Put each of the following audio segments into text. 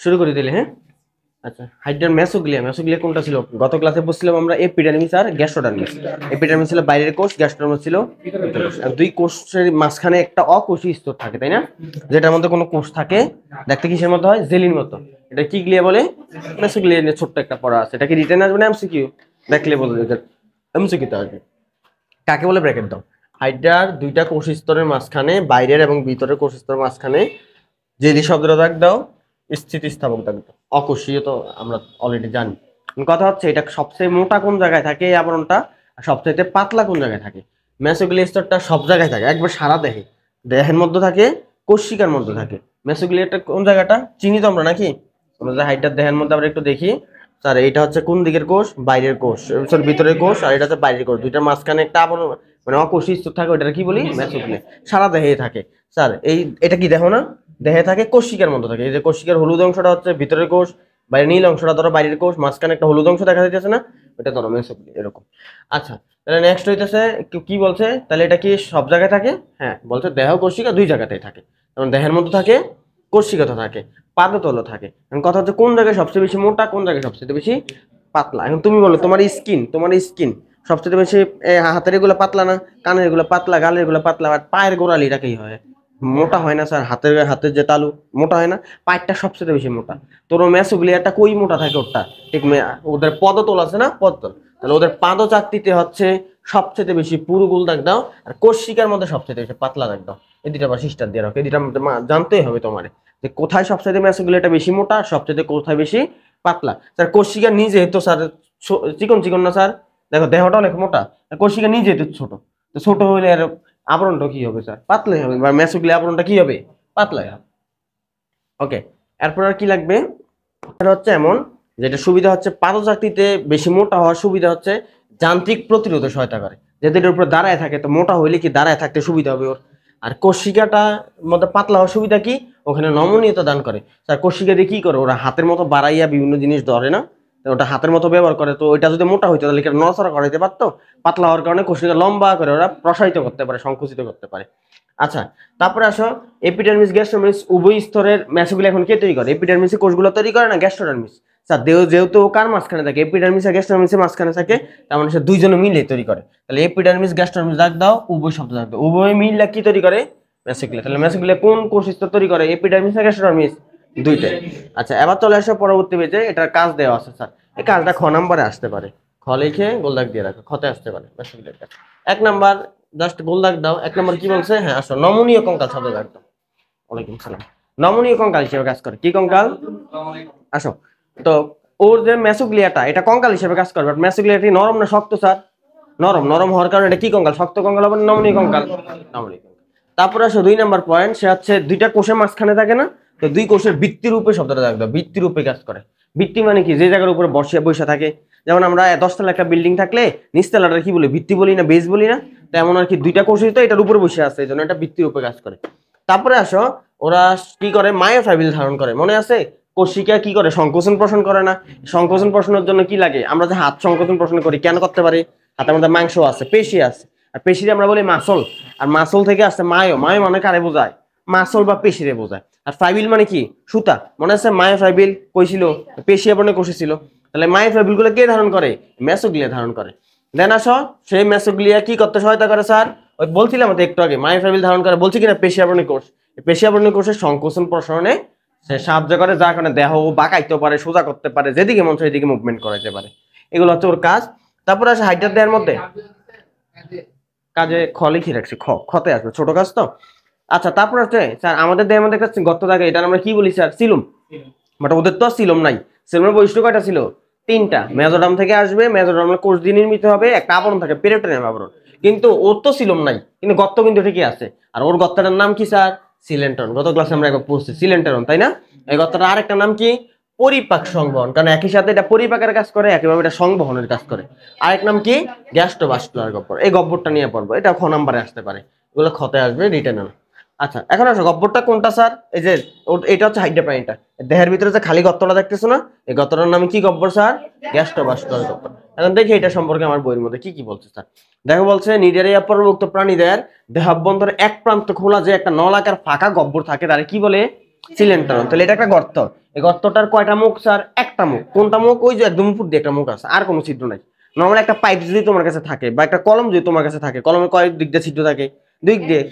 শুরু করে দিলে। হ্যাঁ, আচ্ছা, হাইড্রার মেসোগ্লিয়া কোনটা ছিল? গত ক্লাসে বলছিলাম আমরা এপিডার্মিস আর গ্যাস্ট্রোডার্মিস। এপিডার্মিস ছিল বাইরের কোষ, গ্যাস্ট্রোডার্মিস ছিল ভিতরের কোষ। আর দুই কোষের মাঝখানে একটা অকোষী স্তর থাকে, তাই না? যেটার মধ্যে কোনো কোষ থাকে, দেখতে কিসের মতো হয়? জেলির মতো। এটা কি গ্লিয়া বলে? মেসোগ্লিয়া নিয়ে ছোট্ট একটা পড়া আছে। এটা কি রিটেন আসবে না এমসিকিউ? দেখলে বলে এমসিকিউতে আসবে। কাকে বলে? ব্র্যাকেট দাও। হাইড্রার দুইটা কোষ স্তরের মাঝখানে, বাইরের এবং ভিতরের কোষ স্তরের মাঝখানে জেলি শব্দটা দাগ দাও, স্থিতিস্থাপক দাগ দাও। অকোষীয় তো আমরা অলরেডি জানি। কথা হচ্ছে এটা সবচেয়ে মোটা কোন জায়গায় থাকে এই আবরণটা, আর সবচেয়ে পাতলা কোন জায়গায় থাকে? মেসোগ্লিয়া স্তরটা সব জায়গায় থাকে, একবার সারা দেহে, দেহের মধ্যে থাকে, কোষিকার মধ্যে থাকে। মেসোগ্লিয়াটা কোন জায়গাটা চিনি তো আমরা নাকি? আমরা যে হাইড্রার দেহের মধ্যে আমরা একটু দেখি স্যার, এইটা হচ্ছে কোন দিকের কোষ? বাইরের কোষ, সরি ভিতরের কোষ, আর এটা হচ্ছে বাইরের কোষ। দুইটার মাঝখানে একটা আবরণ মানে অকোষী স্তর থাকে, ওইটা কি বলি? মেসোগ্লিয়া। সারা দেহে থাকে স্যার। এটা কি দেখো না? দেহে থাকে, কোষিকার মধ্যে থাকে। এই যে কোষিকার হলুদ অংশটা হচ্ছে ভিতরের কোষ, বাইরে নীল অংশটা ধরো বাইরের কোষ, মাঝখানে একটা হলুদ অংশ দেখা যাচ্ছে না, ওটা ধরো মেসোগ্লিয়া। এরকম। আচ্ছা, তাহলে নেক্সট হইতেছে কি বলছে, তাহলে এটা কি সব জায়গায় থাকে? হ্যাঁ, বলছে দেহ কোষিকা দুই জায়গাতেই থাকে। যেমন দেহের মধ্যে থাকে, কোষিকাতে থাকে, পাদতলও থাকে। এখন কথা হচ্ছে কোন জায়গায় সবচেয়ে বেশি মোটা, কোন জায়গায় সবচেয়ে বেশি পাতলা। এখন তুমি বলো, তোমার স্কিন সবচেয়ে বেশি হাতের এগুলো পাতলা না, কানের এগুলো পাতলা, গালের এগুলো পাতলা, আর পায়ের গোড়ালিটা কি হয়? মোটা হয় না স্যার? হাতের যে তালু মোটা হয় না? পায়েরটা সবচেয়ে বেশি মোটা। তোর মেসোগ্লিয়াটা কই মোটা থাকে ওটা? ঠিক ওদের পদতল আছে না, পদতল। তাহলে ওদের পাদচাকতিতে হচ্ছে সবচেয়ে বেশি পুরু গোল দাগ দাও, আর কোষিকার মধ্যে সবচেয়ে বেশি পাতলা দাগ দাও। এই দুইটা আবার সিস্টার দিয়ে রাখো, এই দুইটা জানতেই হবে তোমার, যে কোথায় সবচেয়ে মেসোগ্লিয়াটা বেশি মোটা, সবচেয়ে কোথায় বেশি পাতলা। স্যার কোষিকা নিজে তো স্যার চিকন চিকন না স্যার? দেখো দেহটা অনেক মোটা, কোষিকা নিজে তো ছোট। তো ছোট হইলে আর আবরণটা কি হবে স্যার? পাতলাই হবে, বা মেসোগ্লিয়া আবরণটা কি হবে? পাতলাই হবে। ওকে, এরপর আর কি লাগবে? এটা হচ্ছে এমন যেটা সুবিধা হচ্ছে পাদচাকতিতে বেশি মোটা হওয়ার সুবিধা হচ্ছে যান্ত্রিক প্রতিরোধে সহায়তা করে। যেহেতু এটার উপর দাঁড়ায় থাকে, তো মোটা হইলে কি দাঁড়ায় থাকতে সুবিধা হবে ওর। আর কোষিকাটা মধ্যে পাতলা হওয়ার সুবিধা কি? ওখানে নমনীয়তা দান করে। স্যার কোষিকা দিয়ে কি করে? ওরা হাতের মতো বাড়াইয়া বিভিন্ন জিনিস ধরে না, ওটা হাতের মতো ব্যবহার করে। তো ওইটা যদি মোটা হইতো তাহলে নড়াচড়া করাইতে পারতো। পাতলা হওয়ার কারণে কোষিকা লম্বা করে ওরা প্রসারিত করতে পারে, সংকুচিত করতে পারে। আচ্ছা, তারপরে আসো এপিডার্মিস গ্যাস্ট্রোডার্মিস উভয় স্তরের মেসোগ্লিয়া এখন কে তৈরি করে? এপিডার্মিসে কোষগুলো তৈরি করে না গ্যাস্ট্রোডার্মিস? স্যার যেহেতু কার মাঝখানে থাকে? এপিডার্মিস আর গ্যাস্ট্রোডার্মিসের মাঝখানে থাকে, তার মানে সে দুইজনে মিলে তৈরি করে। তাহলে এপিডার্মিস গ্যাস্ট্রোডার্মিস দাগ দাও, উভয় শব্দ দাগ দাও। উভয় মিলে কি তৈরি করে? মেসোগ্লিয়া। তাহলে মেসোগ্লিয়া কোন কোষ স্তর তৈরি করে? এপিডার্মিস আর গ্যাস্ট্রোডার্মিস? দুইটাই। আচ্ছা, এবার চলে আসো পরবর্তী পেজে। এটার কাজ দেওয়া আছে স্যার, এই কাজটা খ নাম্বারে আসতে পারে। খ লিখে গোল দাগ দিয়ে রাখো, খতে আসতে পারে মেসোগ্লিয়ার কাজ। 1 নাম্বার জাস্ট গোল দাগ দাও। 1 নাম্বার কি বলছে? হ্যাঁ আসো, নমনীয় কঙ্কাল শব্দ দাগ দাও। ওয়ালাইকুম সালাম। নমনীয় কঙ্কাল হিসেবে কাজ করে। কি কঙ্কাল? আসো, তো ওর যে মেসোগ্লিয়াটা, এটা কঙ্কাল হিসেবে কাজ করে। বাট মেসোগ্লিয়াটা নরম না শক্ত স্যার? নরম। নরম হওয়ার কারণে এটা কি কঙ্কাল? শক্ত কঙ্কাল হবে, নমনীয় কঙ্কাল। নমনীয় কঙ্কাল। তারপরে আসো 2 নাম্বার পয়েন্ট, সে হচ্ছে দুইটা কোষের মাঝখানে থাকে না, তো দুই কোষের ভিত্তি রূপে শব্দটা দাগ দাও। ভিত্তি রূপে কাজ করে। ভিত্তি মানে কি? যে জায়গার উপরে বসে থাকে। যেমন আমরা 10 তলা একটা বিল্ডিং থাকলে নিচতলাটা কি বলি? ভিত্তি বলি না, বেস বলি না? তেমন আর কি দুইটা কোষই তো এটার উপরে বসে আছে, এই জন্য এটা ভিত্তি রূপে কাজ করে। তারপরে আসো, ওরা কি করে? মায়োফাইবিল ধারণ করে। মনে আছে? কোষিকা কি করে? সংকোচন পোষণ করে না? সংকোচন পোষণের জন্য কি লাগে? আমরা যে হাত সংকোচন পোষণ করি, কেন করতে পারি? হাতের মধ্যে মাংস আছে, পেশি আছে, আর পেশিরে আমরা বলি মাসল। আর মাসল থেকে আসছে মায়ো। মায়ো মানে কারে বোঝায়? মাসল বা পেশিরে বোঝায়। আর ফাইবিল মানে কি? সুতা। মনে আছে? মায়োফাইবিল কইছিল পেশি আবরণে কোষ ছিল। তাহলে মায়োফাইবিল গুলো কে ধারণ করে? মেসোগ্লিয়া ধারণ করে। দেন আসো, সেই মেসোগ্লিয়া কি করতে সহায়তা করে স্যার? ওই বলছিলাম তো একটু আগে, মায়োফাইবিল ধারণ করে বলছি কিনা? পেশি আবরণী কোষ। পেশি আবরণী কোষের সংকোচন প্রসারণে সে সাহায্য করে, যার কারণে দেহ বাঁকাইতে পারে, সোজা করতে পারে, যেদিকে মন চায় সেদিকে মুভমেন্ট করাইতে পারে। এগুলো হচ্ছে ওর কাজ। তারপরে আসে হাইড্রার দেহের মধ্যে কাজে খ লিখে রাখছি, খতে আসবে, ছোট কাজ তো। আচ্ছা, তারপর হচ্ছে স্যার আমাদের দেহের মধ্যে একটা গর্ত থাকে, এটা আমরা কি বলি স্যার? সিলুম। বাট ওদের তো সিলুম নাই। সিলুমের বৈশিষ্ট্য কয়টা ছিল? 3টা। মেজোডার্ম থেকে আসবে, মেজোডার্মের কোষ দিয়ে নির্মিত হবে, একটা আবরণ থাকে, পেরিটোনিয়াম আবরণ। কিন্তু ওর তো সিলুম নাই, কিন্তু গর্ত কিন্তু ঠিকই আছে। আর ওর গর্তটার নাম কি স্যার? সিলেন্টন। গত ক্লাসে আমরা একবার পড়ছি সিলেন্টন, তাই না? এই গর্তটার আরেকটা নাম কি? পরিপাক সংবহন। কারণ একই সাথে এটা পরিপাকের কাজ করে, একইভাবে এটা সংবহনের কাজ করে। আরেক নাম কি? গ্যাস্ট্রোভাস্কুলার গহ্বর। এই গহ্বরটা নিয়ে পড়বো, এটা খ নাম্বারে আসতে পারে। এগুলো খতে আসবে, রিটেন। আচ্ছা, এখন আসো গহ্বরটা কোনটা স্যার? এই যে এটা হচ্ছে হাইড্রা প্রাণীটা, দেহের ভিতরে যে খালি গর্তটা দেখতেছো না, এই গর্তটার নাম কি গহ্বর স্যার? গ্যাস্ট্রোভাস্কুলার গহ্বর। এখন দেখি এটা সম্পর্কে আমার বইয়ের মধ্যে কি কি বলছে স্যার। দেখো বলছে নিডারিয়া পর্বভুক্ত প্রাণীদের দেহাভ্যন্তরে এক প্রান্ত খোলা যে একটা নলাকার ফাঁকা গহ্বর থাকে, তারে কি বলে? সিলেন্টারন। তাহলে এটা একটা গর্ত, এই গর্তটার কয়টা মুখ স্যার? একটা মুখ। কোনটা মুখ? ওই যে একদম উপর দিয়ে একটা মুখ আছে, আর কোনো ছিদ্র নাই। নর্মাল একটা পাইপ যদি তোমার কাছে থাকে বা একটা কলম যদি তোমার কাছে থাকে, কলমের কয় দিক দিয়ে ছিদ্র থাকে? দুই দিক দিয়ে।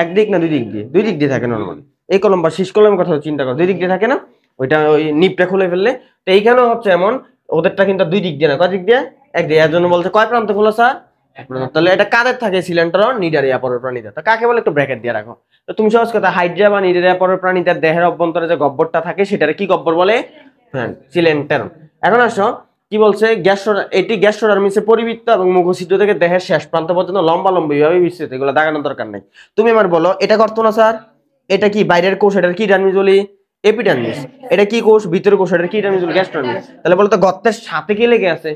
একদিক না দুই দিক দিয়ে? দুই দিক দিয়ে থাকে নর্মালি। এই কলম বা শীষ কলমের কথা চিন্তা করো, দুই দিক দিয়ে থাকে না? ওইটা ওই নিপটা খুলে ফেললে। তো এইখানেও হচ্ছে এমন, ওদেরটা কিন্তু দুই দিক দিয়ে না, কয় দিক দিয়ে? এক দিয়ে। এর জন্য বলছে কয় প্রান্ত খোলা স্যার? তাহলে এটা কাদের থাকে? সিলেন্টারন, নিডারিয়া পরের প্রাণীদের। তো কাকে বলে একটু ব্র্যাকেট দিয়ে রাখো। তো তুমি সহজ কথা, হাইড্রিয়া বা নিডারিয়া পরের প্রাণীদের দেহের অভ্যন্তরে যে গব্বরটা থাকে সেটারে কি গব্বর বলে? হ্যাঁ, সিলেন্টারন। এখন আসো কি বলছে, এটি গ্যাস্ট্রোডার্মিসে পরিবৃত্ত এবং মুখছিদ্র থেকে দেহের শেষ প্রান্ত পর্যন্ত লম্বা লম্বা ভাবে বিস্তৃত। এগুলো দাগানোর দরকার নেই। তুমি আমার বলো, এটা গর্ত না স্যার? এটা কি বাইরের কোষ? এটার কি ডার্মিস বলি? এপিডার্মিস। এটা কি কোষ? ভিতরের কোষ। এটার কি ডার্মিস বলি? গ্যাস্ট্রোডার্মিস। তাহলে বলো তো গর্তের সাথে কি লেগে আছে?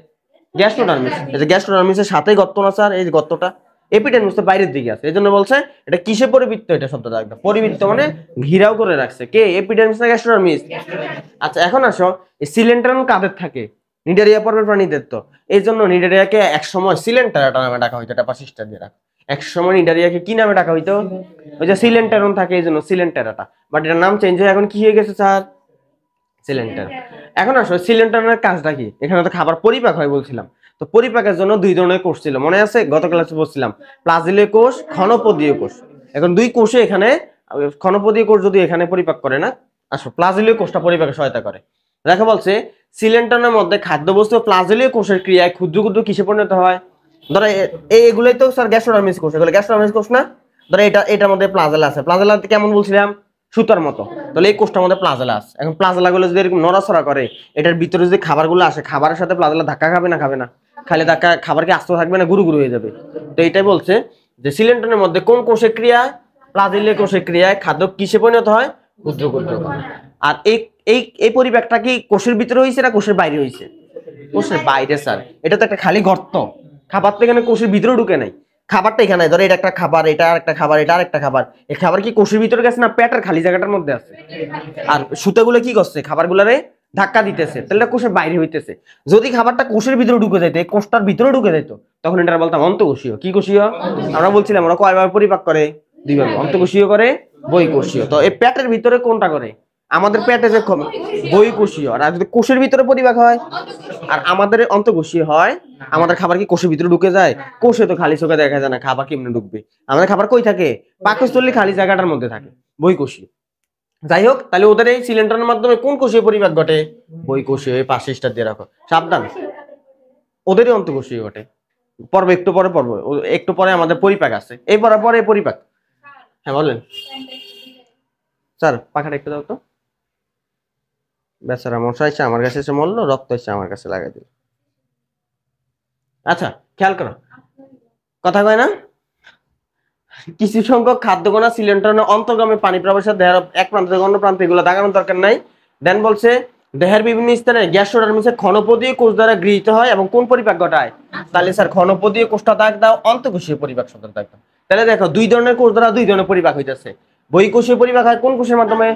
গ্যাস্ট্রোডার্মিস। এই যে গ্যাস্ট্রোডার্মিসের সাথেই গর্ত না স্যার? এই যে গর্তটা, এপিডার্মিস তো বাইরের দিকে আছে, এই জন্য বলছে এটা কিসে পরিবৃত্ত? এটা শব্দটা একদম পরিবৃত্ত মানে ঘিরাও করে রাখছে। কে? এপিডার্মিস না গ্যাস্ট্রোডার্মিস? আচ্ছা এখন আসো, এই সিলেন্টারন কাদের থাকে? নিডারিয়া পর্বের প্রাণীদের। তো এই জন্য নিডারিয়াকে একসময় সিলেন্টারাটা নামে ডাকা হইতো, এটা পাশিস্টা দিয়ে রাখো। একসময় নিডারিয়াকে কি নামে ডাকা হইতো? ওই যে সিলেন্টারন থাকে এই জন্য সিলেন্টারাটা, বাট এটার নাম চেঞ্জ হয়ে এখন কি হয়ে গেছে স্যার? সিলেন্টার। এখন আসো সিলেন্টারের কাজটা কি? এখানে তো খাবার পরিপাক হয় বলছিলাম। তো পরিপাকের জন্য দুই ধরনের কোষ ছিল, মনে আছে? গত ক্লাসে বলছিলাম প্লাজিলীয় কোষ, ক্ষণপদীয় কোষ। এখন দুই কোষে এখানে, ক্ষণপদীয় কোষ যদি এখানে পরিপাক করে না, আসো প্লাজিলীয় কোষটা পরিপাকে সহায়তা করে। দেখা বলছে সিলেন্টারের মধ্যে খাদ্যবস্তু প্লাজিলীয় কোষের ক্রিয়ায় ক্ষুদ্র ক্ষুদ্র কিসে পরিণত হয়? ধরো এইগুলোই তো স্যার গ্যাস্ট্রোডার্মিস কোষ, এগুলো গ্যাস্ট্রোডার্মিস কোষ না? ধরো এটার মধ্যে প্লাজেলা আছে, প্লাজেলা কেমন বলছিলাম? সুতার মতো। তাহলে এই কোষটার মধ্যে প্লাজেলা আছে। এখন প্লাজেলা গুলো যদি এরকম নড়াচড়া করে, এটার ভিতরে যদি খাবারগুলো আসে, খাবারের সাথে প্লাজেলা ধাক্কা খাবে না? খাবে না। খালি ধাক্কা, খাবার কি আস্ত থাকবে না? গুরু গুরু হয়ে যাবে। তো এটাই বলছে যে সিলেন্টারের মধ্যে কোন কোষের ক্রিয়ায়? প্লাজিলীয় কোষের ক্রিয়ায় খাদ্য কিসে পরিণত হয়? ক্ষুদ্র ক্ষুদ্র। আর এই এই এই পরিপাকটা কি কোষের ভিতরে হয়েছে না কোষের বাইরে হয়েছে? কোষের বাইরে স্যার। এটা তো একটা খালি গর্ত, খাবার তো এখানে কোষের ভিতরে ঢুকে নাই। খাবারটা এখানে, ধরো এটা একটা খাবার, এটা আর একটা খাবার, এটা আর একটা খাবার। এই খাবার কি কোষের ভিতরে গেছে না পেটের খালি জায়গাটার মধ্যে আছে? আর সুতাগুলো কি করছে? খাবারগুলোরে ধাক্কা দিতেছে, তাহলে কোষের বাইরে হইতেছে। যদি খাবারটা কোষের ভিতরে ঢুকে যাইতো, এই কোষটার ভিতরে ঢুকে যাইতো, তখন এটা বলতাম অন্তঃকোষীয়। কি কোষীয়? আমরা বলছিলাম ওরা কয়ভাবে পরিপাক করে? দুইভাবে, অন্তঃকোষীয় করে, বহিঃকোষীয়। তো এই পেটের ভিতরে কোনটা করে? আমাদের পেটে যে বহিঃকোষীয়। আর যদি কোষের ভিতরে পরিপাক হয় আর আমাদের অন্তঃকোষীয় হয়, আমাদের খাবার কি কোষের ভিতরে ঢুকে যায়? কোষে তো খালি চোখে দেখা যায় না, খাবার কেমনে ঢুকবে? আমাদের খাবার কই থাকে? পাকস্থলী খালি জায়গাটার মধ্যে থাকে, বহিঃকোষীয়। যাই হোক, তাহলে ওদের এই সিলিন্ডারের মাধ্যমে কোন কোষীয় পরিপাক ঘটে? বহিঃকোষীয়। এই পাশে স্টার দিয়ে রাখো, সাবধান। ওদেরই অন্তঃকোষীয় ঘটে। পর্ব একটু পরে পর্ব, একটু পরে আমাদের পরিপাক আছে, এই পরে পরে পরিপাক। হ্যাঁ বলেন স্যার, পাখাটা একটু দাও তো। বেচারা মশা এসে আমার কাছে এসে মরলো, রক্ত এসে আমার কাছে লাগাই দিল। আচ্ছা খেয়াল করো, কথা কয় না? কিছু সংখ্যক খাদ্যকণা সিলিন্ডারের অন্তর্গামী পানি প্রবেশের দেহের এক প্রান্ত থেকে অন্য প্রান্তে, এগুলো দাগানোর দরকার নাই। দেন বলছে দেহের বিভিন্ন স্থানে গ্যাস্ট্রোডার্মিসে ক্ষণপদীয় কোষ দ্বারা গৃহীত হয় এবং কোন পরিপাক ঘটায়? তাহলে স্যার ক্ষণপদীয় কোষটা দাগ দাও, অন্তঃকোষীয় পরিপাক শব্দ দাগ দাও। তাহলে দেখো দুই ধরনের কোষ দ্বারা দুই ধরনের পরিপাক হইতেছে। বহিঃকোষীয় পরিপাক হয় কোন কোষের মাধ্যমে?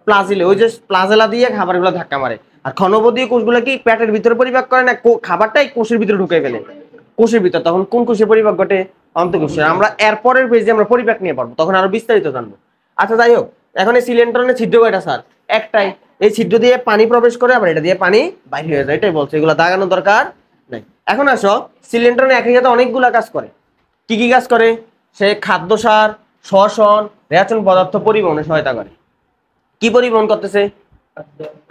প্লাজিলে, ওই যে প্লাজেলা দিয়ে খাবারগুলো ধাক্কা মারে। আর ক্ষণপদীয় কোষগুলো কি পেটের ভিতরে পরিপাক করে না, খাবারটাই কোষের ভিতরে ঢুকে ফেলে কোষের ভিতর, তখন কোন কোষে পরিপাক ঘটে? অন্তঃকোষীয়। আমরা এর পরের পেজে আমরা পরিপাক নিয়ে পারবো, তখন আরো বিস্তারিত জানবো। আচ্ছা যাই হোক, এখন এই সিলিন্ডারের ছিদ্র কয়টা স্যার? একটাই। এই ছিদ্র দিয়ে পানি প্রবেশ করে, আবার এটা দিয়ে পানি বাইরে হয়ে যায়, এটাই বলছে। এগুলো দাগানোর দরকার নাই। এখন আসো, সিলিন্ডারের একই সাথে অনেকগুলা কাজ করে। কি কি কাজ করে? সে খাদ্যসার, শ্বসন, রেচন পদার্থ পরিবহনে সহায়তা করে। কি পরিবহন করতেছে?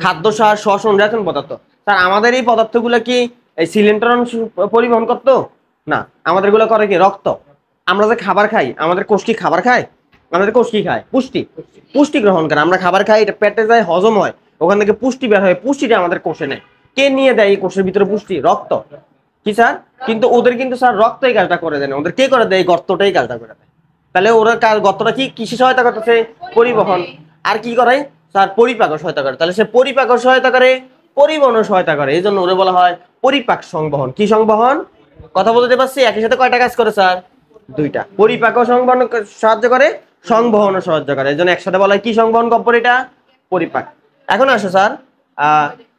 খাদ্যসার, শ্বসন, রেচন পদার্থ। স্যার আমাদের এই পদার্থগুলো কি এই সিলিন্ডার পরিবহন করতো না? আমাদের গুলো করে কি? রক্ত। আমরা যে খাবার খাই, আমাদের কোষ কি খাবার খায়? আমাদের কোষ কি খায়? পুষ্টি। পুষ্টি গ্রহণ করে। আমরা খাবার খাই, এটা পেটে যায়, হজম হয়, ওখান থেকে পুষ্টি বের হয়, পুষ্টিটা আমাদের কোষে নেয়। কে নিয়ে দেয় এই কোষের ভিতরে পুষ্টি? রক্ত। কি স্যার? কিন্তু ওদের কিন্তু স্যার রক্ত এই কাজটা করে দেয় না, ওদের কে করে দেয়? গর্তটাই কাজটা করে দেয়। তাহলে ওরা গর্তটা কি কিসে সহায়তা করতেছে? পরিবহন। আর কি করে স্যার? পরিপাকও সহায়তা করে। তাহলে সে পরিপাকও সহায়তা করে, পরিবহনও সহায়তা করে, এই জন্য ওরা বলা হয় পরিপাক সংবহন। কি সংবহন? কথা বলতে পারছি? একই সাথে কয়টা কাজ করে স্যার? দুইটা। পরিপাকও সংবহন সাহায্য করে, সংবহনও সাহায্য করে, এই জন্য একসাথে বলা হয় কি সংবহন গব্বর? এটা পরিপাক। এখন আসো স্যার,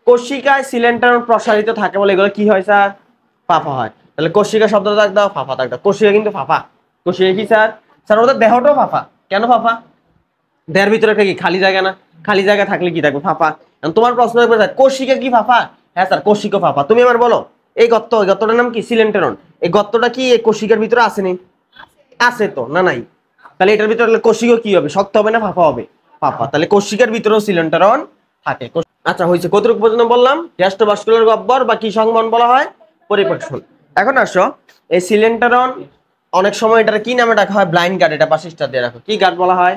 কোষিকায় সিলিন্ডার প্রসারিত থাকে বলে এগুলো কি হয় স্যার? ফাফা হয়। তাহলে কোষিকা শব্দ দাগ দাও, ফাফা দাগ দাও। কোষিকা কিন্তু ফাফা। কোষিকা কি স্যার? স্যার ওদের দেহটাও ফাফা। কেন ফাফা? দেহের ভিতরে একটা কি খালি জায়গা না? খালি জায়গা থাকলে কি থাকবে? ফাঁপা। তোমার প্রশ্ন থাকবে স্যার কোষিকা কি ফাঁপা? হ্যাঁ স্যার কোষিকা ফাঁপা। তুমি আমার বলো এই গর্ত, এই গর্তটার নাম কি? সিলেন্টেরন। এই গর্তটা কি এই কোষিকার ভিতরে আসেনি? আছে তো না নাই? তাহলে এটার ভিতরে কোষিকা কি হবে? শক্ত হবে না ফাঁপা হবে? ফাঁপা। তাহলে কোষিকার ভিতরেও সিলেন্টেরন থাকে। আচ্ছা হয়েছে, কতটুকু পর্যন্ত বললাম? গ্যাস্ট্রোভাস্কুলার গহ্বর বা কি সংবহন বলা হয়? পরিপাকশন। এখন আসো এই সিলেন্টেরন অনেক সময় এটা কি নামে ডাকা হয়? Blind guard. এটা পাশে স্টার দিয়ে রাখো, কি গার্ড বলা হয়?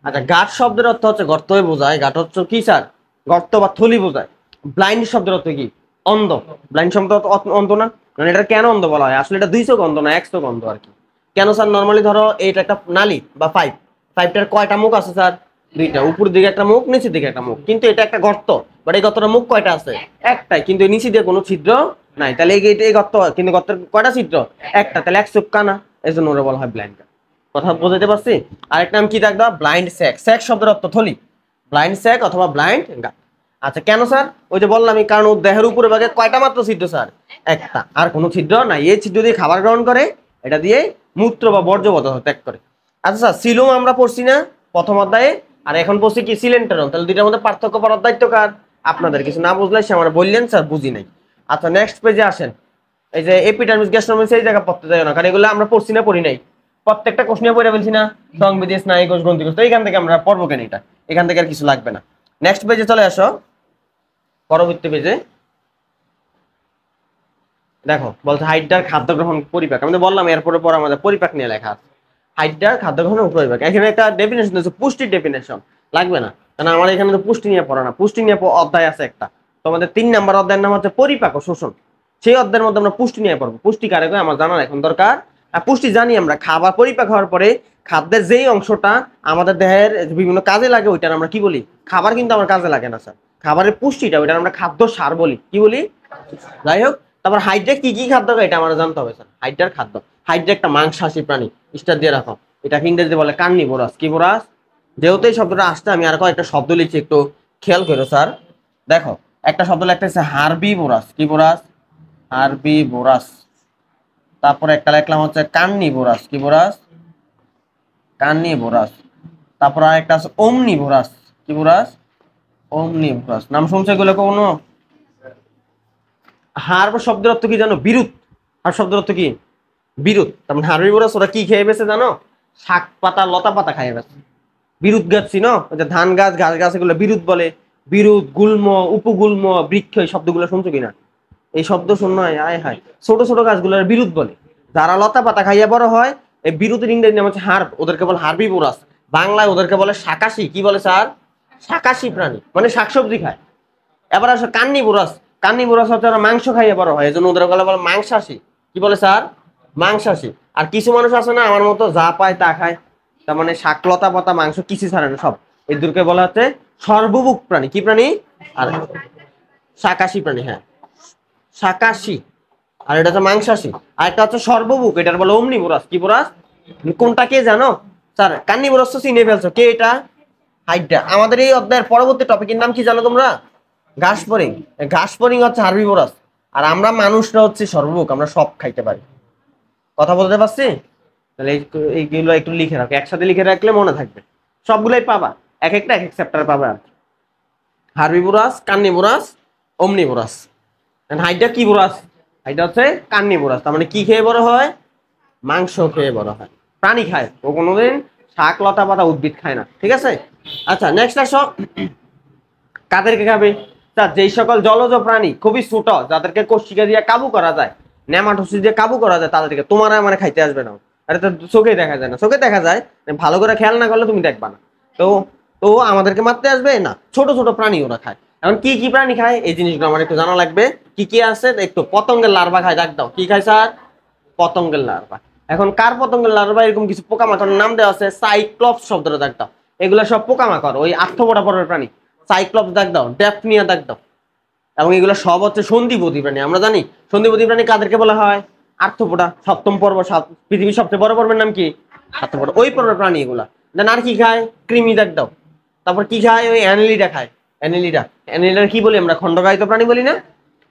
আচ্ছা গার্ড শব্দের অর্থ হচ্ছে গর্তই বোঝায়। গার্ড হচ্ছে কি স্যার? গর্ত বা থলি বোঝায়। ব্লাইন্ড শব্দের অর্থ কি? অন্ধ। ব্লাইন্ড শব্দ অন্ধ না? মানে এটা কেন অন্ধ বলা হয়? আসলে এটা দুই চোখ অন্ধ না, এক চোখ অন্ধ আর কি। কেন স্যার? নর্মালি ধরো এটা একটা নালী বা পাইপ, পাইপটার কয়টা মুখ আছে স্যার? দুইটা। উপর দিকে একটা মুখ, নিচের দিকে একটা মুখ। কিন্তু এটা একটা গর্ত, বাট এই গর্তটার মুখ কয়টা আছে? একটাই, কিন্তু নিচে দিয়ে কোনো ছিদ্র নাই। তাহলে এই গর্ত, কিন্তু গর্তের কয়টা ছিদ্র? একটা। তাহলে এক চোখ কানা, এই জন্য ওরা বলা হয় ব্লাইন্ড। কথা বুঝতে পারছি? আরেকটা নাম কি থাকবে? Blind sec. স্যাক শব্দের অর্থ থলি। ব্লাইন্ড স্যাক অথবা ব্লাইন্ড গার্ড। আচ্ছা কেন স্যার? ওই যে বললাম আমি, কারণ দেহের উপরে ভাগে কয়টা মাত্র ছিদ্র স্যার? একটা, আর কোনো ছিদ্র নাই। এই ছিদ্র দিয়ে খাবার গ্রহণ করে, এটা দিয়ে মূত্র বা বর্জ্য পদার্থ ত্যাগ করে। আচ্ছা স্যার সিলোম আমরা পড়ছি না প্রথম অধ্যায়ে, আর এখন পড়ছি কি? সিলেন্টেরন। তাহলে দুইটার মধ্যে পার্থক্য করার দায়িত্ব কার? আপনাদের। কিছু না বুঝলে সে আমার বললেন স্যার বুঝি নাই। আচ্ছা নেক্সট পেজে আসেন। এই যে এপিডার্মিস গ্যাস্ট্রোনোমিস, এই জায়গা পড়তে যায় না, কারণ এগুলো আমরা পড়ছি না, পড়ি নাই। প্রত্যেকটা কোষ নিয়ে পড়ে ফেলছি না, সংবিধি, স্নায়ু কোষ, গ্রন্থি কোষ। তো এইখান থেকে আমরা পড়বো কেন? এটা এখান থেকে আর কিছু লাগবে না। নেক্সট পেজে চলে আসো, পরবর্তী পেজে দেখো বলছে হাইড্রার খাদ্য গ্রহণ পরিপাক। আমি তো বললাম এরপরে পর আমাদের পরিপাক নিয়ে লেখা আছে। হাইড্রার খাদ্য গ্রহণ পরিপাক। এখানে একটা ডেফিনেশন আছে, পুষ্টির ডেফিনেশন। লাগবে না, কারণ আমার এখানে তো পুষ্টি নিয়ে পড়া না। পুষ্টি নিয়ে অধ্যায় আছে একটা, তোমাদের 3 নাম্বার অধ্যায়ের নাম হচ্ছে পরিপাক ও শোষণ। সেই অধ্যায়ের মধ্যে আমরা পুষ্টি নিয়ে পড়বো। পুষ্টি কারে কয় আমার জানার এখন দরকার। আর পুষ্টি জানি আমরা, খাবার পরিপাক হওয়ার পরে খাদ্যের যেই অংশটা আমাদের দেহের বিভিন্ন কাজে লাগে ওইটার আমরা কি বলি? খাবার। কিন্তু আমার কাজে লাগে না স্যার, খাবারের পুষ্টিটা ওইটার আমরা খাদ্য সার বলি। কি বলি? যাই হোক, তারপর হাইড্রা কি কি খাদ্য খায় এটা আমার জানতে হবে স্যার। হাইড্রার খাদ্য, হাইড্রা একটা মাংসাশী প্রাণী। স্টার দিয়ে রাখো। এটাকে ইংরেজিতে বলে কার্নিভোরাস। কি বোরাস? যেহেতু এই শব্দটা আসছে আমি আর কয়েকটা শব্দ লিখছি, একটু খেয়াল করো স্যার। দেখো একটা শব্দ লিখতেছে হার্বিভোরাস। কি বোরাস? হার্বিভোরাস। তারপরে একটা লিখলাম হচ্ছে কার্নিভোরাস। কি বোরাস? কার্নিভোরাস। তারপর আরেকটা আছে ওমনিভোরাস। কি বোরাস? ওমনিভোরাস। নাম শুনছে এগুলো কোনো? হার্ব শব্দের অর্থ কি জানো? বিরুৎ। হার্ব শব্দের অর্থ কি? বিরুৎ। তার মানে হার্বিভোরাস ওরা কি খেয়ে বেছে জানো? শাক পাতা, লতা পাতা খাইয়ে বেছে। বিরুৎ গাছ চিনো? ওই যে ধান গাছ, ঘাস গাছ, এগুলো বিরুৎ বলে। বিরুৎ, গুল্ম, উপগুল্ম, বৃক্ষ, এই শব্দগুলো শুনছো কিনা? এই শব্দ শূন্য আয় হায়। ছোট ছোট গাছগুলোর বিরুৎ বলে। যারা লতা পাতা খাইয়া বড় হয়, এই বিরুতের ইংরেজি নাম হচ্ছে হার্ব। ওদেরকে বলে হার্বিভোরাস। বাংলায় ওদেরকে বলে শাকাশী। কি বলে স্যার? শাকাশী প্রাণী, মানে শাকসবজি খায়। এবার আসো কার্নিভোরাস। কার্নিভোরাস হচ্ছে ওরা মাংস খাইয়ে বড় হয়, এজন্য ওদের বলে মাংসাশী। কি বলে স্যার? মাংসাশী। আর কিছু মানুষ আছে না আমার মতো, যা পায় তা খায়, তার মানে শাক, লতা পাতা, মাংস কিছু ছাড়ে না সব। এদেরকে বলা হচ্ছে সর্বভুক প্রাণী। কি প্রাণী? আর শাকাশী প্রাণী। হ্যাঁ শাকাশী। আর এটা হচ্ছে মাংসাশী। আর একটা হচ্ছে সর্বভুক, এটার বলে ওমনিভোরাস। কি বোরাস? কোনটা কে জানো স্যার? কার্নিভোরাস তো চিনে ফেলছো। কে এটা? হাইড্রা। আমাদের এই অধ্যায়ের পরবর্তী টপিকের নাম কি জানো তোমরা? ঘাসফড়িং। ঘাসফড়িং হচ্ছে হার্বিভোরাস। আর আমরা মানুষরা হচ্ছে সর্বভুক, আমরা সব খাইতে পারি। কথা বলতে পারছি? তাহলে এইগুলো একটু লিখে রাখো, একসাথে লিখে রাখলে মনে থাকবে। সবগুলাই পাবা, এক একটা এক এক চ্যাপ্টার পাবা। Herbivorous, carnivorous, ওমনিভোরাস। হাইড্রা কি বোরাস? হাইড্রা হচ্ছে কার্নিভোরাস। তার মানে কি খেয়ে বড় হয়? মাংস খেয়ে বড় হয়। প্রাণী খায়, ও কোনোদিন শাক, লতা পাতা, উদ্ভিদ খায় না। ঠিক আছে? আচ্ছা নেক্সট আসো, কাদেরকে খাবে? যেই সকল জলজ প্রাণী খুবই ছোট, যাদেরকে কোষিকা দিয়ে কাবু করা যায়, নেমাটোসিস দিয়ে কাবু করা যায়, তাদেরকে তোমার মানে খাইতে আসবে না। আরে তো চোখে দেখা যায় না। চোখে দেখা যায়, ভালো করে খেয়াল না করলে তুমি দেখবা না। তো তো আমাদেরকে মারতে আসবে না। ছোট ছোট প্রাণী ওরা খায়। এখন কি কি প্রাণী খায় এই জিনিসগুলো আমার একটু জানা লাগবে। কি কি আছে একটু? পতঙ্গের লার্ভা খায়। ডাক দাও, কি খায় স্যার? পতঙ্গের লার্ভা। এখন কার পতঙ্গের লার্ভা? এরকম কিছু পোকামাকড়ের নাম দেওয়া আছে। সাইক্লপস শব্দটা ডাক দাও। এগুলো সব পোকামাকড়, ওই আর্থ্রোপোডা পর্বের প্রাণী। সাইক্লপস ডাক দাও, ড্যাফনিয়া ডাক দাও। এবং এগুলো সব হচ্ছে সন্ধিপতি প্রাণী। আমরা জানি সন্ধিপতি প্রাণী কাদেরকে বলা হয়? আর্থ্রোপোডা। সপ্তম পর্ব, পৃথিবীর সবচেয়ে বড় পর্বের নাম কি? আর্থ্রোপোডা। ওই পর্বের প্রাণী এগুলা। দেন আর কি খায়? কৃমি ডাক দাও। তারপর কি খায়? ওই অ্যানেলিডা খায়। অ্যানেলিডা। অ্যানেলিডা কি বলি আমরা? খণ্ডকায়িত প্রাণী বলি না?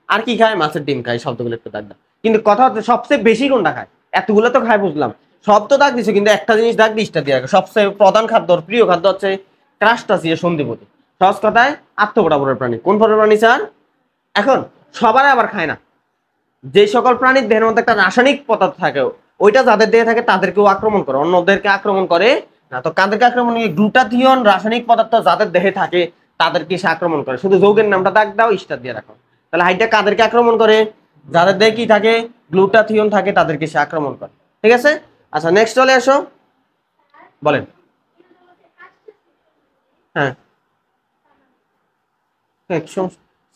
আর কি খায়? মাছের ডিম খায়। শব্দগুলো একটু দাগ দাও। কিন্তু কথা হচ্ছে সবচেয়ে বেশি কোনটা খায়? এতগুলো তো খায় বুঝলাম, সব তো দাগ দিছো, কিন্তু একটা জিনিস দাগ দিয়ে দিয়ে রাখো। সবচেয়ে প্রধান খাদ্য, প্রিয় খাদ্য হচ্ছে ক্রাস্টাসিয়া সন্ধিপতি। সহজ কথায় আর্থ্রোপোডা পরের প্রাণী। কোন পরের প্রাণী স্যার? এখন সবার আবার খায় না, যে সকল প্রাণীর দেহের মধ্যে একটা রাসায়নিক পদার্থ থাকে ওইটা যাদের দেহে থাকে তাদেরকেও আক্রমণ করে, অন্যদেরকে আক্রমণ করে না। তো কাদেরকে আক্রমণ করে? গ্লুটাথিয়ন রাসায়নিক পদার্থ যাদের দেহে থাকে তাদেরকে সে আক্রমণ করে। শুধু যৌগের নামটা দাগ দাও, স্টার দিয়ে রাখো। তাহলে হাইড্রা কাদেরকে আক্রমণ করে? যাদের দেহে কি থাকে? গ্লুটাথিয়ন থাকে, তাদেরকে সে আক্রমণ করে। ঠিক আছে, আচ্ছা নেক্সট চলে আসো, বলেন। হ্যাঁ